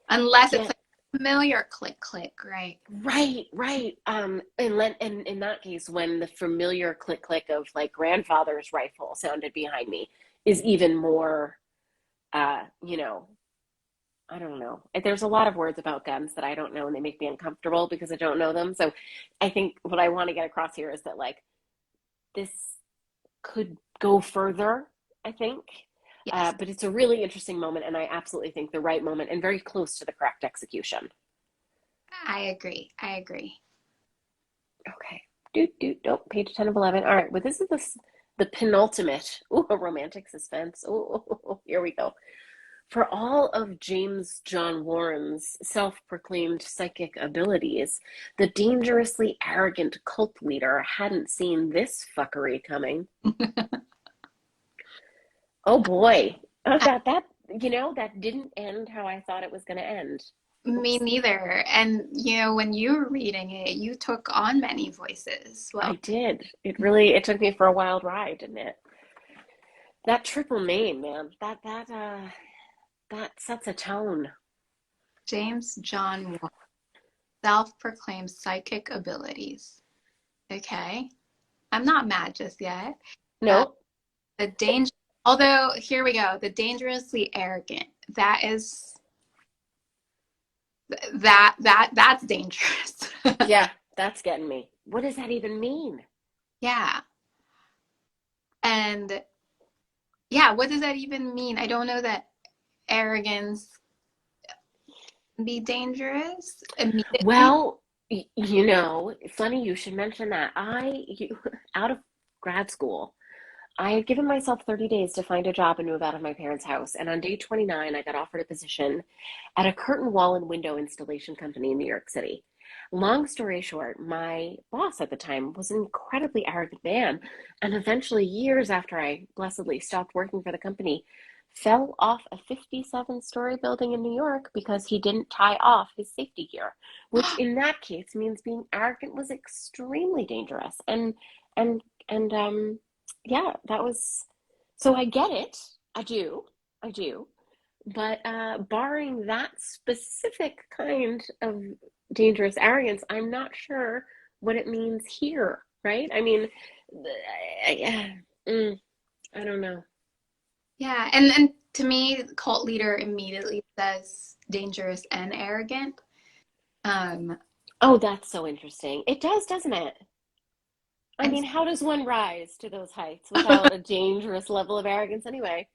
Unless it's yeah, like familiar click click, right? right. And in that case, when the familiar click click of like grandfather's rifle sounded behind me is even more, you know, I don't know. There's a lot of words about guns that I don't know, and they make me uncomfortable because I don't know them. So I think what I want to get across here is that like this could go further, I think. Yes, But it's a really interesting moment, and I absolutely think the right moment and very close to the correct execution. I agree. I agree. Okay. Oh, page 10 of 11. All right. Well, this is the penultimate. Ooh, a romantic suspense. Oh, here we go. For all of James John Warren's self-proclaimed psychic abilities, the dangerously arrogant cult leader hadn't seen this fuckery coming. Oh boy. That that didn't end how I thought it was going to end. Me Oops. neither. And when you were reading it, you took on many voices. I Well, did. It took me for a wild ride, didn't it? That triple name, man. That sets a tone. James John Warren, self-proclaimed psychic abilities. Okay. I'm not mad just yet. Uh, No. the danger, although here we go, the dangerously arrogant. That is that's dangerous. Yeah, that's getting me. What does that even mean? Yeah. And yeah, what does that even mean? I don't know that arrogance can be dangerous immediately. Well, funny you should mention that. Out of grad school, I had given myself 30 days to find a job and move out of my parents' house. And on day 29, I got offered a position at a curtain wall and window installation company in New York City. Long story short, my boss at the time was an incredibly arrogant man. And eventually, years after I blessedly stopped working for the company, fell off a 57-story building in New York because he didn't tie off his safety gear, which in that case means being arrogant was extremely dangerous. And yeah, that was so I get it. I do. But barring that specific kind of dangerous arrogance, I'm not sure what it means here, right? I mean, I don't know. Yeah, and to me, cult leader immediately says dangerous and arrogant. Um, Oh, that's so interesting. It does, doesn't it? I and mean, how does one rise to those heights without a dangerous level of arrogance anyway?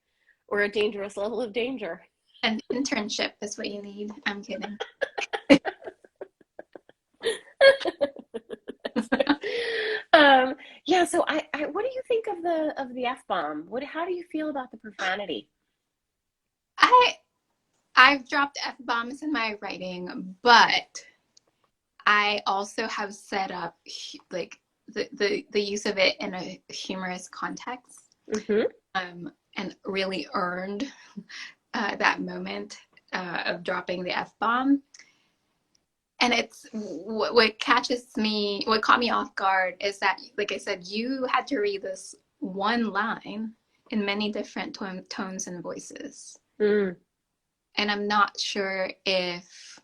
Or a dangerous level of danger? an internship is what you need. I'm kidding. um, yeah, so what do you think of the F-bomb? How do you feel about the profanity? I I've dropped F-bombs in my writing, but I also have set up like the use of it in a humorous context, Hmm. and really earned that moment of dropping the F-bomb. And it's what catches me, what caught me off guard is that, like I said, you had to read this one line in many different tones and voices. Mm, And I'm not sure if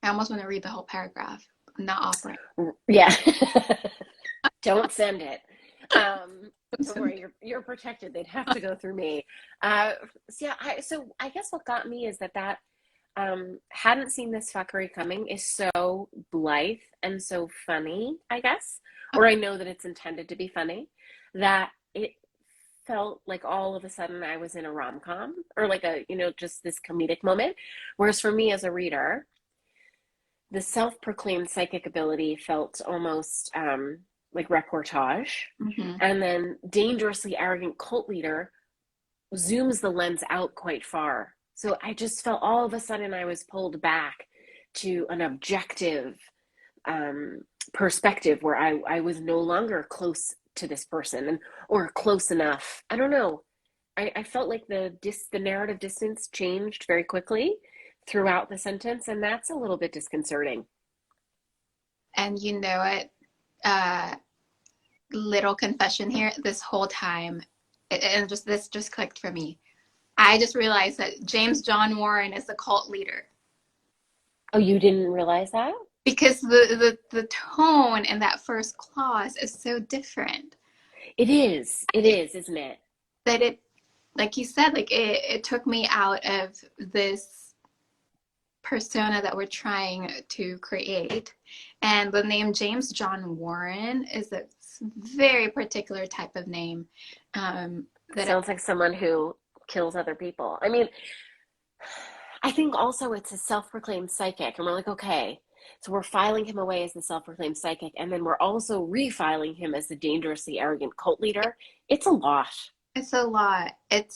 I almost want to read the whole paragraph. I'm not offering. yeah. Don't send it. Don't worry, you're protected. They'd have to go through me. So I guess what got me is that hadn't seen this fuckery coming is so blithe and so funny, I guess. Or I know that it's intended to be funny, that it felt like all of a sudden I was in a rom-com or like just this comedic moment. Whereas for me as a reader, the self-proclaimed psychic ability felt almost like reportage. Mhm. And then dangerously arrogant cult leader zooms the lens out quite far. So I just felt all of a sudden I was pulled back to an objective um, perspective where I was no longer close to this person, and or close enough. I don't know. I felt like the narrative distance changed very quickly throughout the sentence, and that's a little bit disconcerting. And you know what? Little confession here. This whole time, and just this just clicked for me. I just realized that James John Warren is the cult leader Oh, you didn't realize that? because the tone in that first clause is so different It is. It is, isn't it? that it, like you said, like it took me out of this persona that we're trying to create. And the name James John Warren is a very particular type of name. That Sounds like someone who kills other people. I mean, I think also it's a self-proclaimed psychic, and we're like, okay, so we're filing him away as the self-proclaimed psychic, and then we're also refiling him as the dangerously arrogant cult leader. It's a lot. It's a lot. It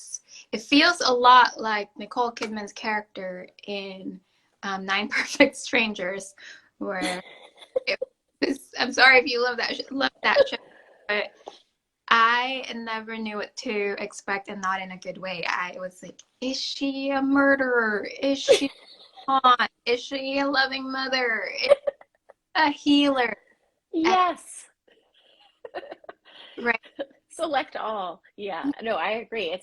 feels a lot like Nicole Kidman's character in Nine Perfect Strangers, where I'm sorry if you love that show, but I never knew what to expect, and not in a good way. I was like, is she a murderer? Is she aunt? Is she a loving mother? Is she a healer? Yes. Right. Select all. Yeah, no, I agree.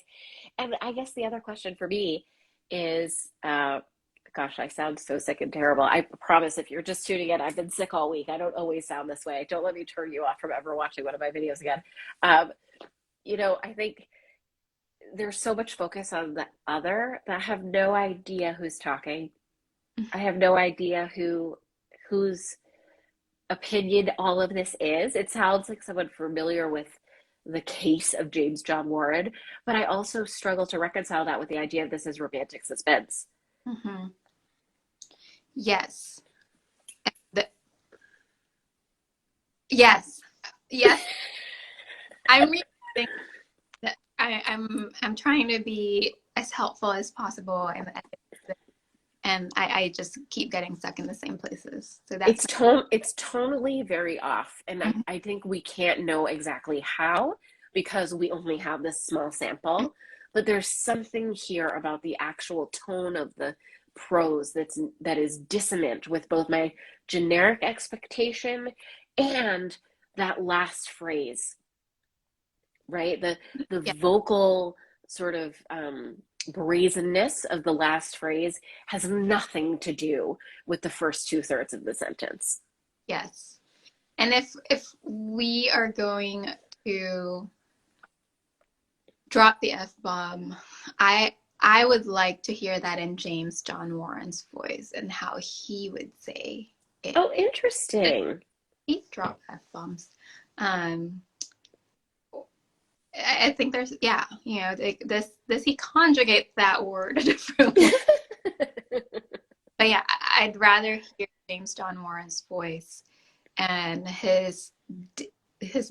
And I guess the other question for me is, gosh, I sound so sick and terrible. I promise if you're just tuning in, I've been sick all week. I don't always sound this way. Don't let me turn you off from ever watching one of my videos again. I think there's so much focus on the other that I have no idea who's talking. I have no idea whose opinion all of this is. It sounds like someone familiar with the case of James John Warren, but I also struggle to reconcile that with the idea of this as romantic suspense. Mm-hmm. Yes. The, yes. Yes. I'm really thinking that I'm trying to be as helpful as possible, and I just keep getting stuck in the same places. So that's it's tonally very off, and I think we can't know exactly how because we only have this small sample. But there's something here about the actual tone of the prose that is dissonant with both my generic expectation and that last phrase, right? The yeah. vocal sort of brazenness of the last phrase has nothing to do with the first 2/3 of the sentence. Yes. And if we are going to drop the F-bomb, I would like to hear that in James John Warren's voice and how he would say it. Oh, interesting. He dropped F-bombs. I think there's, yeah, this he conjugates that word a different way. But yeah, I'd rather hear James John Warren's voice and his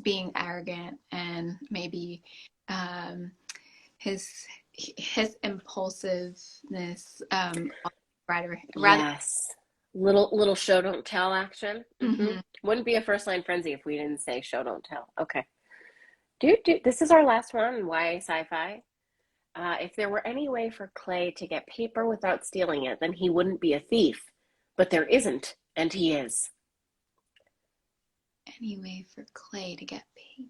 being arrogant and maybe his impulsiveness. Rather, yes, little show don't tell action. Mm-hmm. Wouldn't be a first line frenzy if we didn't say show don't tell. Okay. Dude, this is our last one, YA Sci-Fi. If there were any way for Clay to get paper without stealing it, then he wouldn't be a thief. But there isn't, and he is. Any way for Clay to get paper?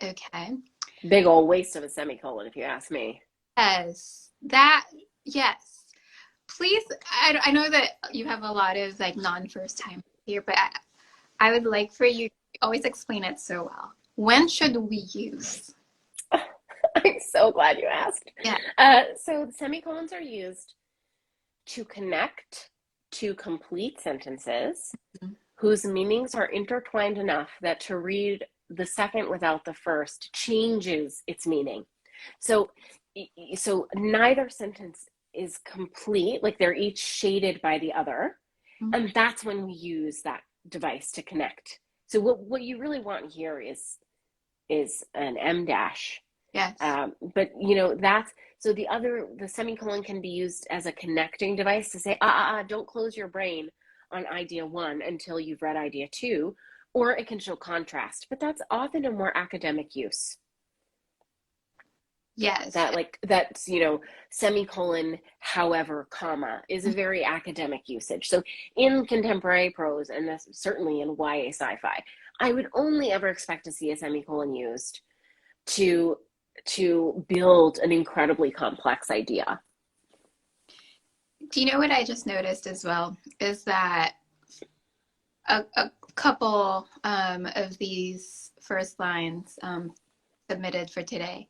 Okay. Big old waste of a semicolon, if you ask me. Yes. Please, I know that you have a lot of like non-first time here, but I would like for you to always explain it so well. When should we use? I'm so glad you asked. Yeah. So semicolons are used to connect to complete sentences whose meanings are intertwined enough that to read the second without the first changes its meaning. So neither sentence is complete, like they're each shaded by the other. And that's when we use that device to connect. So what you really want here is an M dash. Yes. But that's so the semicolon can be used as a connecting device to say, don't close your brain on idea one until you've read idea two, or it can show contrast, but that's often a more academic use. Yes. That's, semicolon, however, comma is a very academic usage. So in contemporary prose, and certainly in YA sci-fi, I would only ever expect to see a semicolon used to build an incredibly complex idea. Do you know what I just noticed as well is that a couple of these first lines submitted for today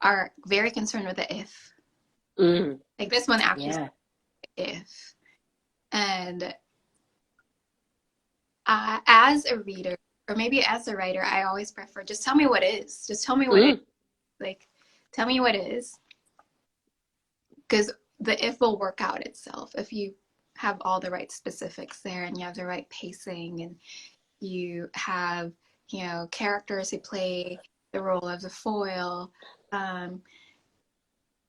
are very concerned with the if. Like this one actually says if. And as a reader, or maybe as a writer, I always prefer just tell me what is. Just tell me what is. Like, tell me what is. Because the if will work out itself if you have all the right specifics there and you have the right pacing and you have, characters who play the role of the foil. The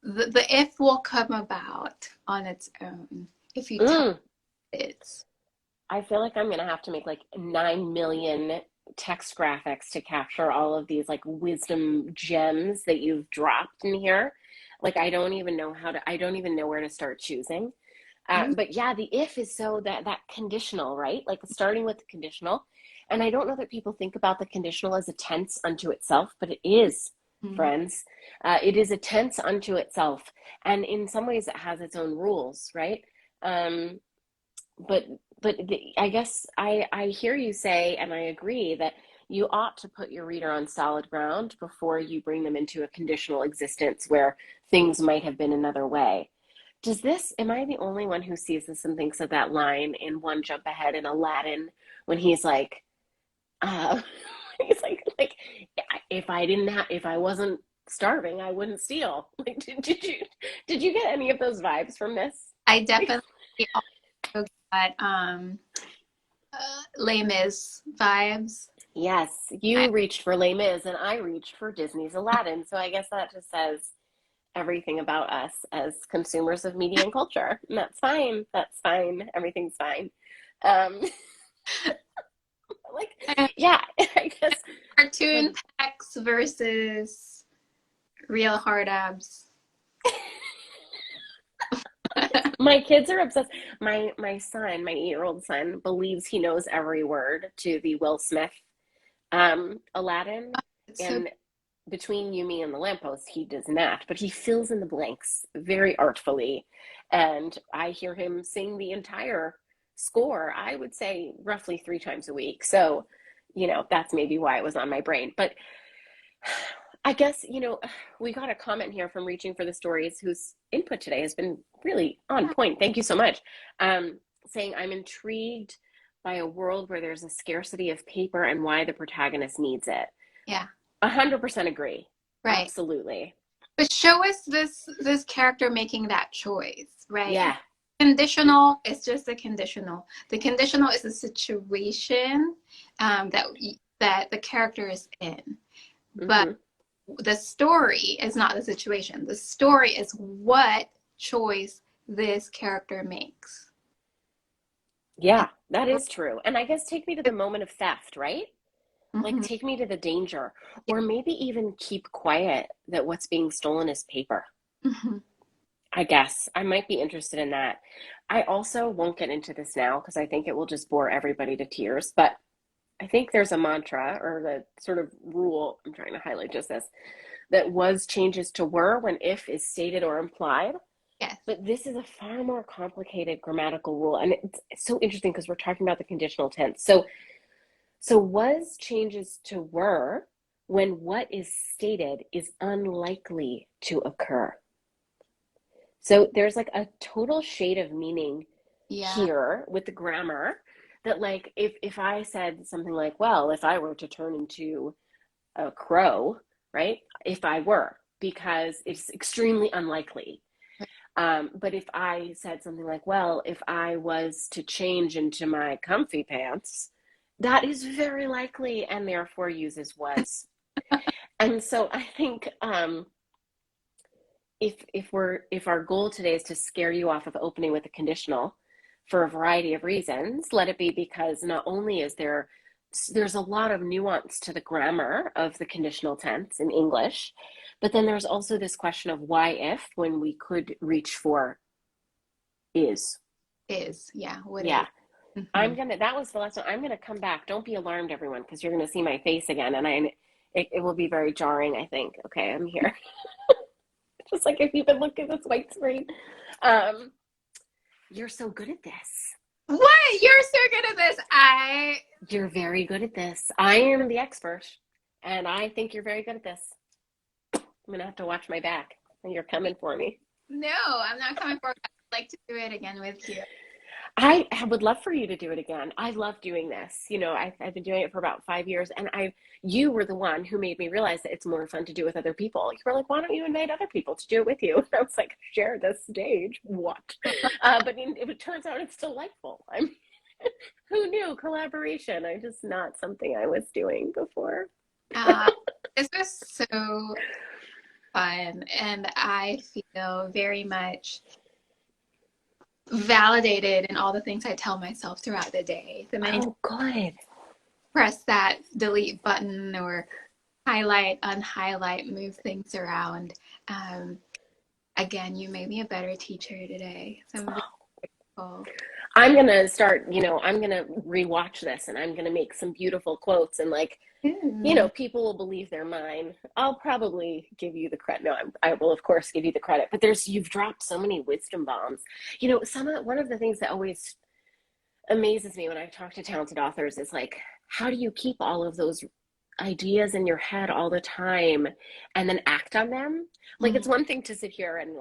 if will come about on its own if you tell it. I feel like I'm going to have to make like 9 million text graphics to capture all of these like wisdom gems that you've dropped in here. Like, I don't even know where to start choosing. But yeah, the if is so that conditional, right? Like starting with the conditional. And I don't know that people think about the conditional as a tense unto itself, but it is, friends. It is a tense unto itself. And in some ways it has its own rules, right? But I guess I hear you say, and I agree, that you ought to put your reader on solid ground before you bring them into a conditional existence where things might have been another way. Am I the only one who sees this and thinks of that line in One Jump Ahead in Aladdin when he's like, he's like, if I wasn't starving, I wouldn't steal. Like, did you get any of those vibes from this? I definitely also got Les Mis vibes. Yes, you reached for Les Mis and I reached for Disney's Aladdin. So I guess that just says everything about us as consumers of media and culture. And that's fine. That's fine. Everything's fine. Yeah, I guess. Cartoon pecs versus real hard abs. My kids are obsessed. My son, my 8-year-old son, believes he knows every word to the Will Smith Aladdin. And between You, Me, and the Lamppost, he does not, but he fills in the blanks very artfully. And I hear him sing the entire score, I would say roughly 3 times a week. So, that's maybe why it was on my brain. But I guess, we got a comment here from Reaching for the Stories, whose input today has been really on point. Thank you so much. Saying, I'm intrigued by a world where there's a scarcity of paper and why the protagonist needs it. Yeah. 100% agree. Right. Absolutely. But show us this character making that choice, right? Yeah. Conditional is just a conditional. The conditional is a situation that the character is in. But the story is not the situation. The story is what choice this character makes. Yeah, that is true. And I guess take me to the moment of theft, right? Like, take me to the danger, or maybe even keep quiet that what's being stolen is paper. I guess I might be interested in that. I also won't get into this now because I think it will just bore everybody to tears, but I think there's a mantra or the sort of rule, I'm trying to highlight just this, that was changes to were when if is stated or implied. Yes. But this is a far more complicated grammatical rule. And it's so interesting because we're talking about the conditional tense. So was changes to were when what is stated is unlikely to occur. So there's like a total shade of meaning here with the grammar that, like, if I said something like, well, if I were to turn into a crow, right? If I were, because it's extremely unlikely. But if I said something like, well, if I was to change into my comfy pants, that is very likely and therefore uses was. And so I think if our goal today is to scare you off of opening with a conditional, for a variety of reasons. Let it be because not only is there's a lot of nuance to the grammar of the conditional tense in English, but then there's also this question of why if when we could reach for is. Is, yeah, what Yeah. is. Hmm. That was the last one. I'm gonna come back. Don't be alarmed, everyone, because you're gonna see my face again, and it will be very jarring, I think. Okay, I'm here. Just like if you've been looking at this white screen. Um, you're so good at this. What? You're so good at this. You're very good at this. I am the expert, and I think you're very good at this. I'm gonna have to watch my back, and you're coming for me. No, I'm not coming forward. I'd like to do it again with you. I would love for you to do it again. I love doing this. I've been doing it for about 5 years, and you were the one who made me realize that it's more fun to do with other people. You were like, why don't you invite other people to do it with you? And I was like, share this stage. What? But it turns out it's delightful. Who knew collaboration? I just not something I was doing before. This was so fun, and I feel very much validated in all the things I tell myself throughout the day. The many Oh, good. press that delete button or highlight, unhighlight, move things around. Again, you made me a better teacher today. So I'm very grateful. I'm gonna start, I'm gonna rewatch this and I'm gonna make some beautiful quotes and people will believe they're mine. I'll probably give you the credit. No, I will of course give you the credit, but you've dropped so many wisdom bombs. One of the things that always amazes me when I talk to talented authors is like, how do you keep all of those ideas in your head all the time and then act on them? Like, it's one thing to sit here and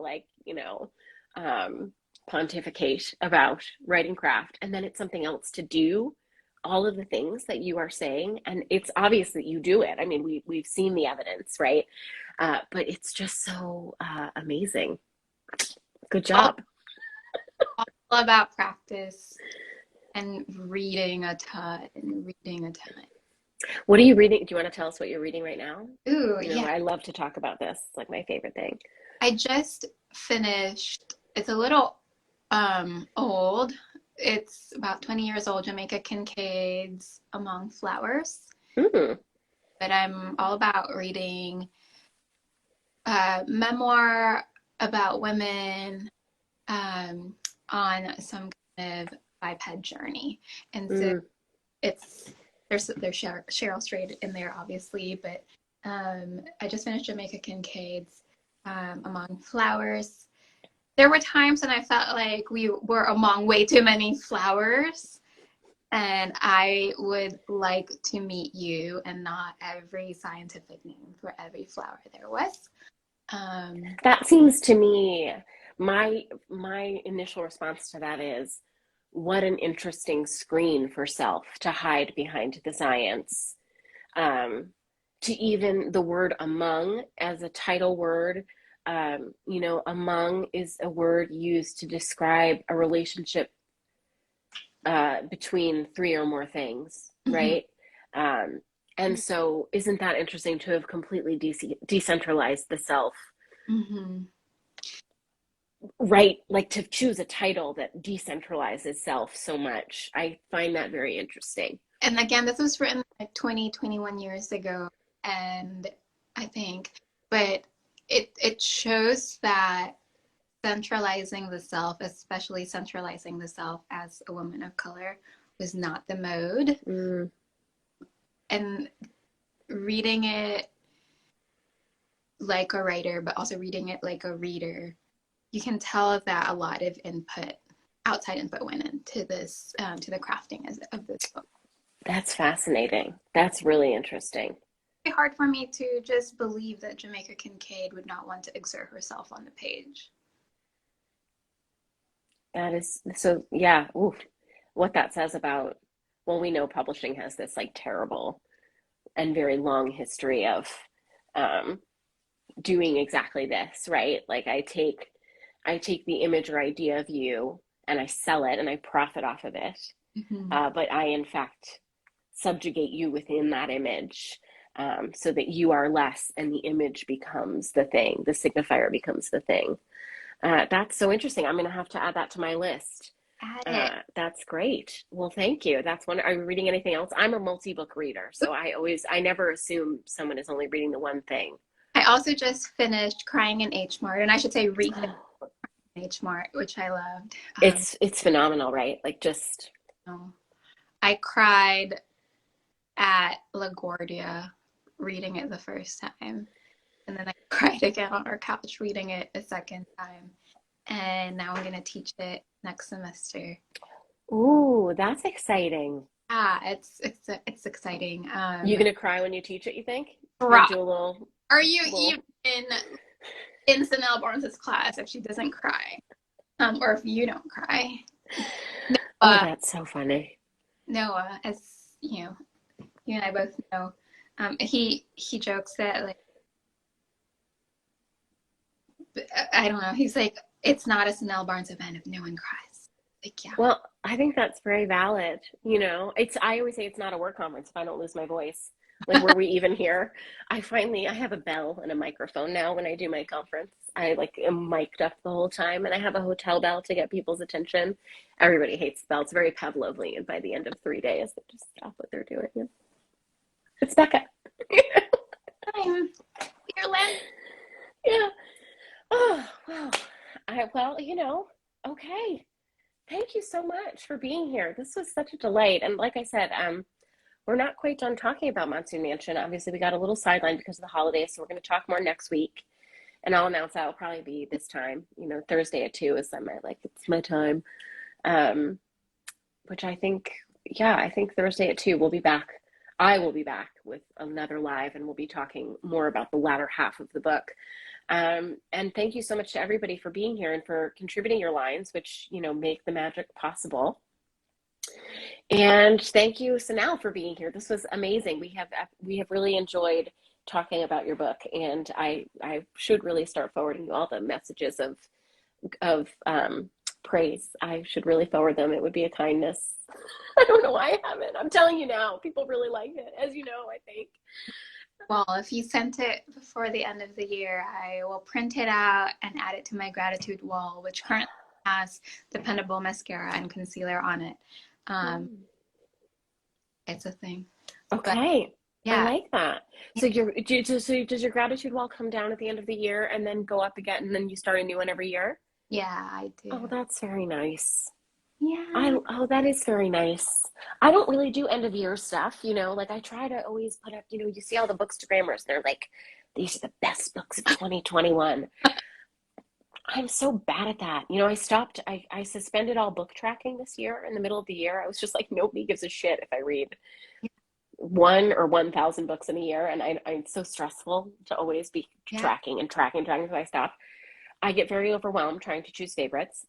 pontificate about writing craft, and then it's something else to do all of the things that you are saying, and it's obvious that you do it. I mean, we've seen the evidence, right? But it's just so amazing. Good job. All about practice and reading a ton. What are you reading? Do you want to tell us what you're reading right now? Ooh, yeah. I love to talk about this. It's like my favorite thing. I just finished, it's a little old. It's about 20 years old, Jamaica Kincaid's Among Flowers. Mm. But I'm all about reading memoir about women on some kind of biped journey. And so there's Cheryl Strayed in there, obviously, but I just finished Jamaica Kincaid's Among Flowers. There were times when I felt like we were among way too many flowers, and I would like to meet you and not every scientific name for every flower there was. That seems to me, my initial response to that is, what an interesting screen for self to hide behind the science. To even the word among as a title word, among is a word used to describe a relationship between three or more things, right? And so isn't that interesting to have completely decentralized the self? Right, like to choose a title that decentralizes self so much. I find that very interesting. And again, this was written like 20, 21 years ago, and I think, but it shows that centralizing the self, especially centralizing the self as a woman of color, was not the mode. And reading it like a writer, but also reading it like a reader, you can tell that a lot of outside input went into this, to the crafting of this book. That's fascinating. That's really interesting. It's hard for me to just believe that Jamaica Kincaid would not want to exert herself on the page. That is so, yeah. Oof. What that says about, well, we know publishing has this like terrible and very long history of doing exactly this, right? Like I take the image or idea of you and I sell it and I profit off of it. But I, in fact, subjugate you within that image so that you are less and the image becomes the thing, the signifier becomes the thing. That's so interesting. I'm going to have to add that to my list. At it. That's great. Well, thank you. That's one. Are you reading anything else? I'm a multi-book reader, so I never assume someone is only reading the one thing. I also just finished Crying in H Mart, and I should say read H Mart, which I loved. It's phenomenal, right? Like just. Oh, I cried at LaGuardia reading it the first time, and then I cried again on our couch reading it a second time, and now I'm gonna teach it next semester. Ooh, that's exciting. Yeah, it's exciting. You gonna cry when you teach it, you think? Rob, Do a little. are you even in Cinelle Barnes's class if she doesn't cry, or if you don't cry? Oh, that's so funny. Noah, as you know, you and I both know, he jokes that like, I don't know. He's like, it's not a Cinelle Barnes event if no one cries. Like, yeah. Well, I think that's very valid. You know, I always say it's not a work conference if I don't lose my voice. Like, were we even here? I have a bell and a microphone now when I do my conference. I like am mic'd up the whole time, and I have a hotel bell to get people's attention. Everybody hates the bell. It's very Pavlovian. By the end of 3 days, they just stop what they're doing. It's Becca. Time. Ireland. Yeah. Oh, well, okay. Thank you so much for being here. This was such a delight. And like I said, we're not quite done talking about Monsoon Mansion. Obviously, we got a little sidelined because of the holidays, so we're going to talk more next week. And I'll announce that will probably be this time. Thursday at 2 is it's my time. Which I think Thursday at 2 we'll be back. I will be back with another live, and we'll be talking more about the latter half of the book. And thank you so much to everybody for being here and for contributing your lines, which, make the magic possible. And thank you, Cinelle, for being here. This was amazing. We have really enjoyed talking about your book, and I should really start forwarding you all the messages of praise. I should really forward them. It would be a kindness. I don't know why I haven't. I'm telling you now, people really like it, as you know, I think. Well, if you sent it before the end of the year, I will print it out and add it to my gratitude wall, which currently has Dependable mascara and concealer on it. It's a thing. Okay. But, yeah. I like that. So does your gratitude wall come down at the end of the year and then go up again, and then you start a new one every year? Yeah, I do. Oh, that's very nice. Yeah. That is very nice. I don't really do end of year stuff, like I try to always put up, you see all the bookstagrammers, they're like, these are the best books of 2021. I'm so bad at that. I suspended all book tracking this year in the middle of the year. I was just like, nobody gives a shit if I read 1 or 1,000 books in a year. And it's so stressful to always be tracking. So I stopped. I get very overwhelmed trying to choose favorites.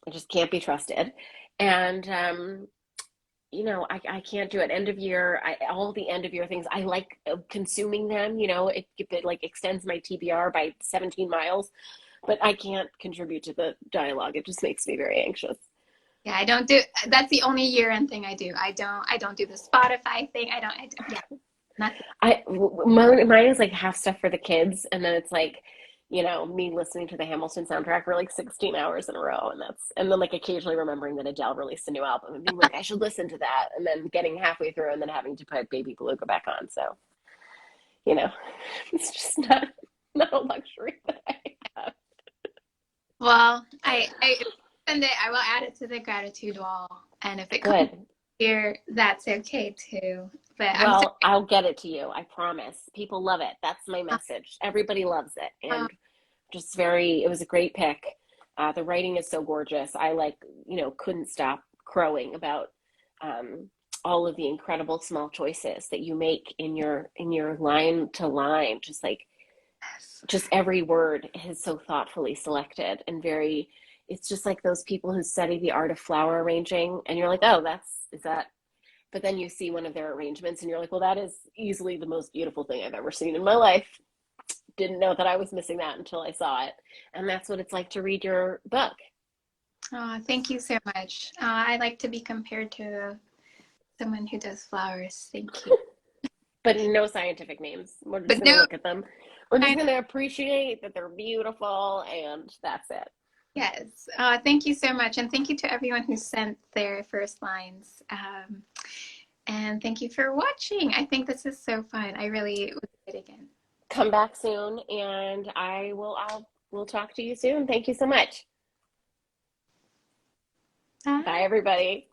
I just can't be trusted. And, I can't do it. End of year, all the end of year things, I like consuming them, it like extends my TBR by 17 miles, but I can't contribute to the dialogue. It just makes me very anxious. Yeah, that's the only year-end thing I do. I don't do the Spotify thing. Mine is like half stuff for the kids. And then it's like, me listening to the Hamilton soundtrack for like 16 hours in a row. And then like occasionally remembering that Adele released a new album and being like, I should listen to that. And then getting halfway through and then having to put Baby Beluga back on. So, it's just not a luxury that I have. Well, I send it. I will add it to the gratitude wall. And if it comes here, that's okay too. But I'll get it to you. I promise. People love it. That's my message. Everybody loves it. And it was a great pick. The writing is so gorgeous. I couldn't stop crowing about all of the incredible small choices that you make in your line to line. Just every word is so thoughtfully selected and it's just like those people who study the art of flower arranging and you're like, oh, is that? But then you see one of their arrangements and you're like, well, that is easily the most beautiful thing I've ever seen in my life. Didn't know that I was missing that until I saw it. And that's what it's like to read your book. Oh, thank you so much. I like to be compared to someone who does flowers. Thank you. But no scientific names. We're just going to look at them. We're just going to appreciate that they're beautiful and that's it. Yes. Thank you so much. And thank you to everyone who sent their first lines. And thank you for watching. I think this is so fun. I really would do it again. Come back soon, and we'll talk to you soon. Thank you so much. Bye. Bye, everybody.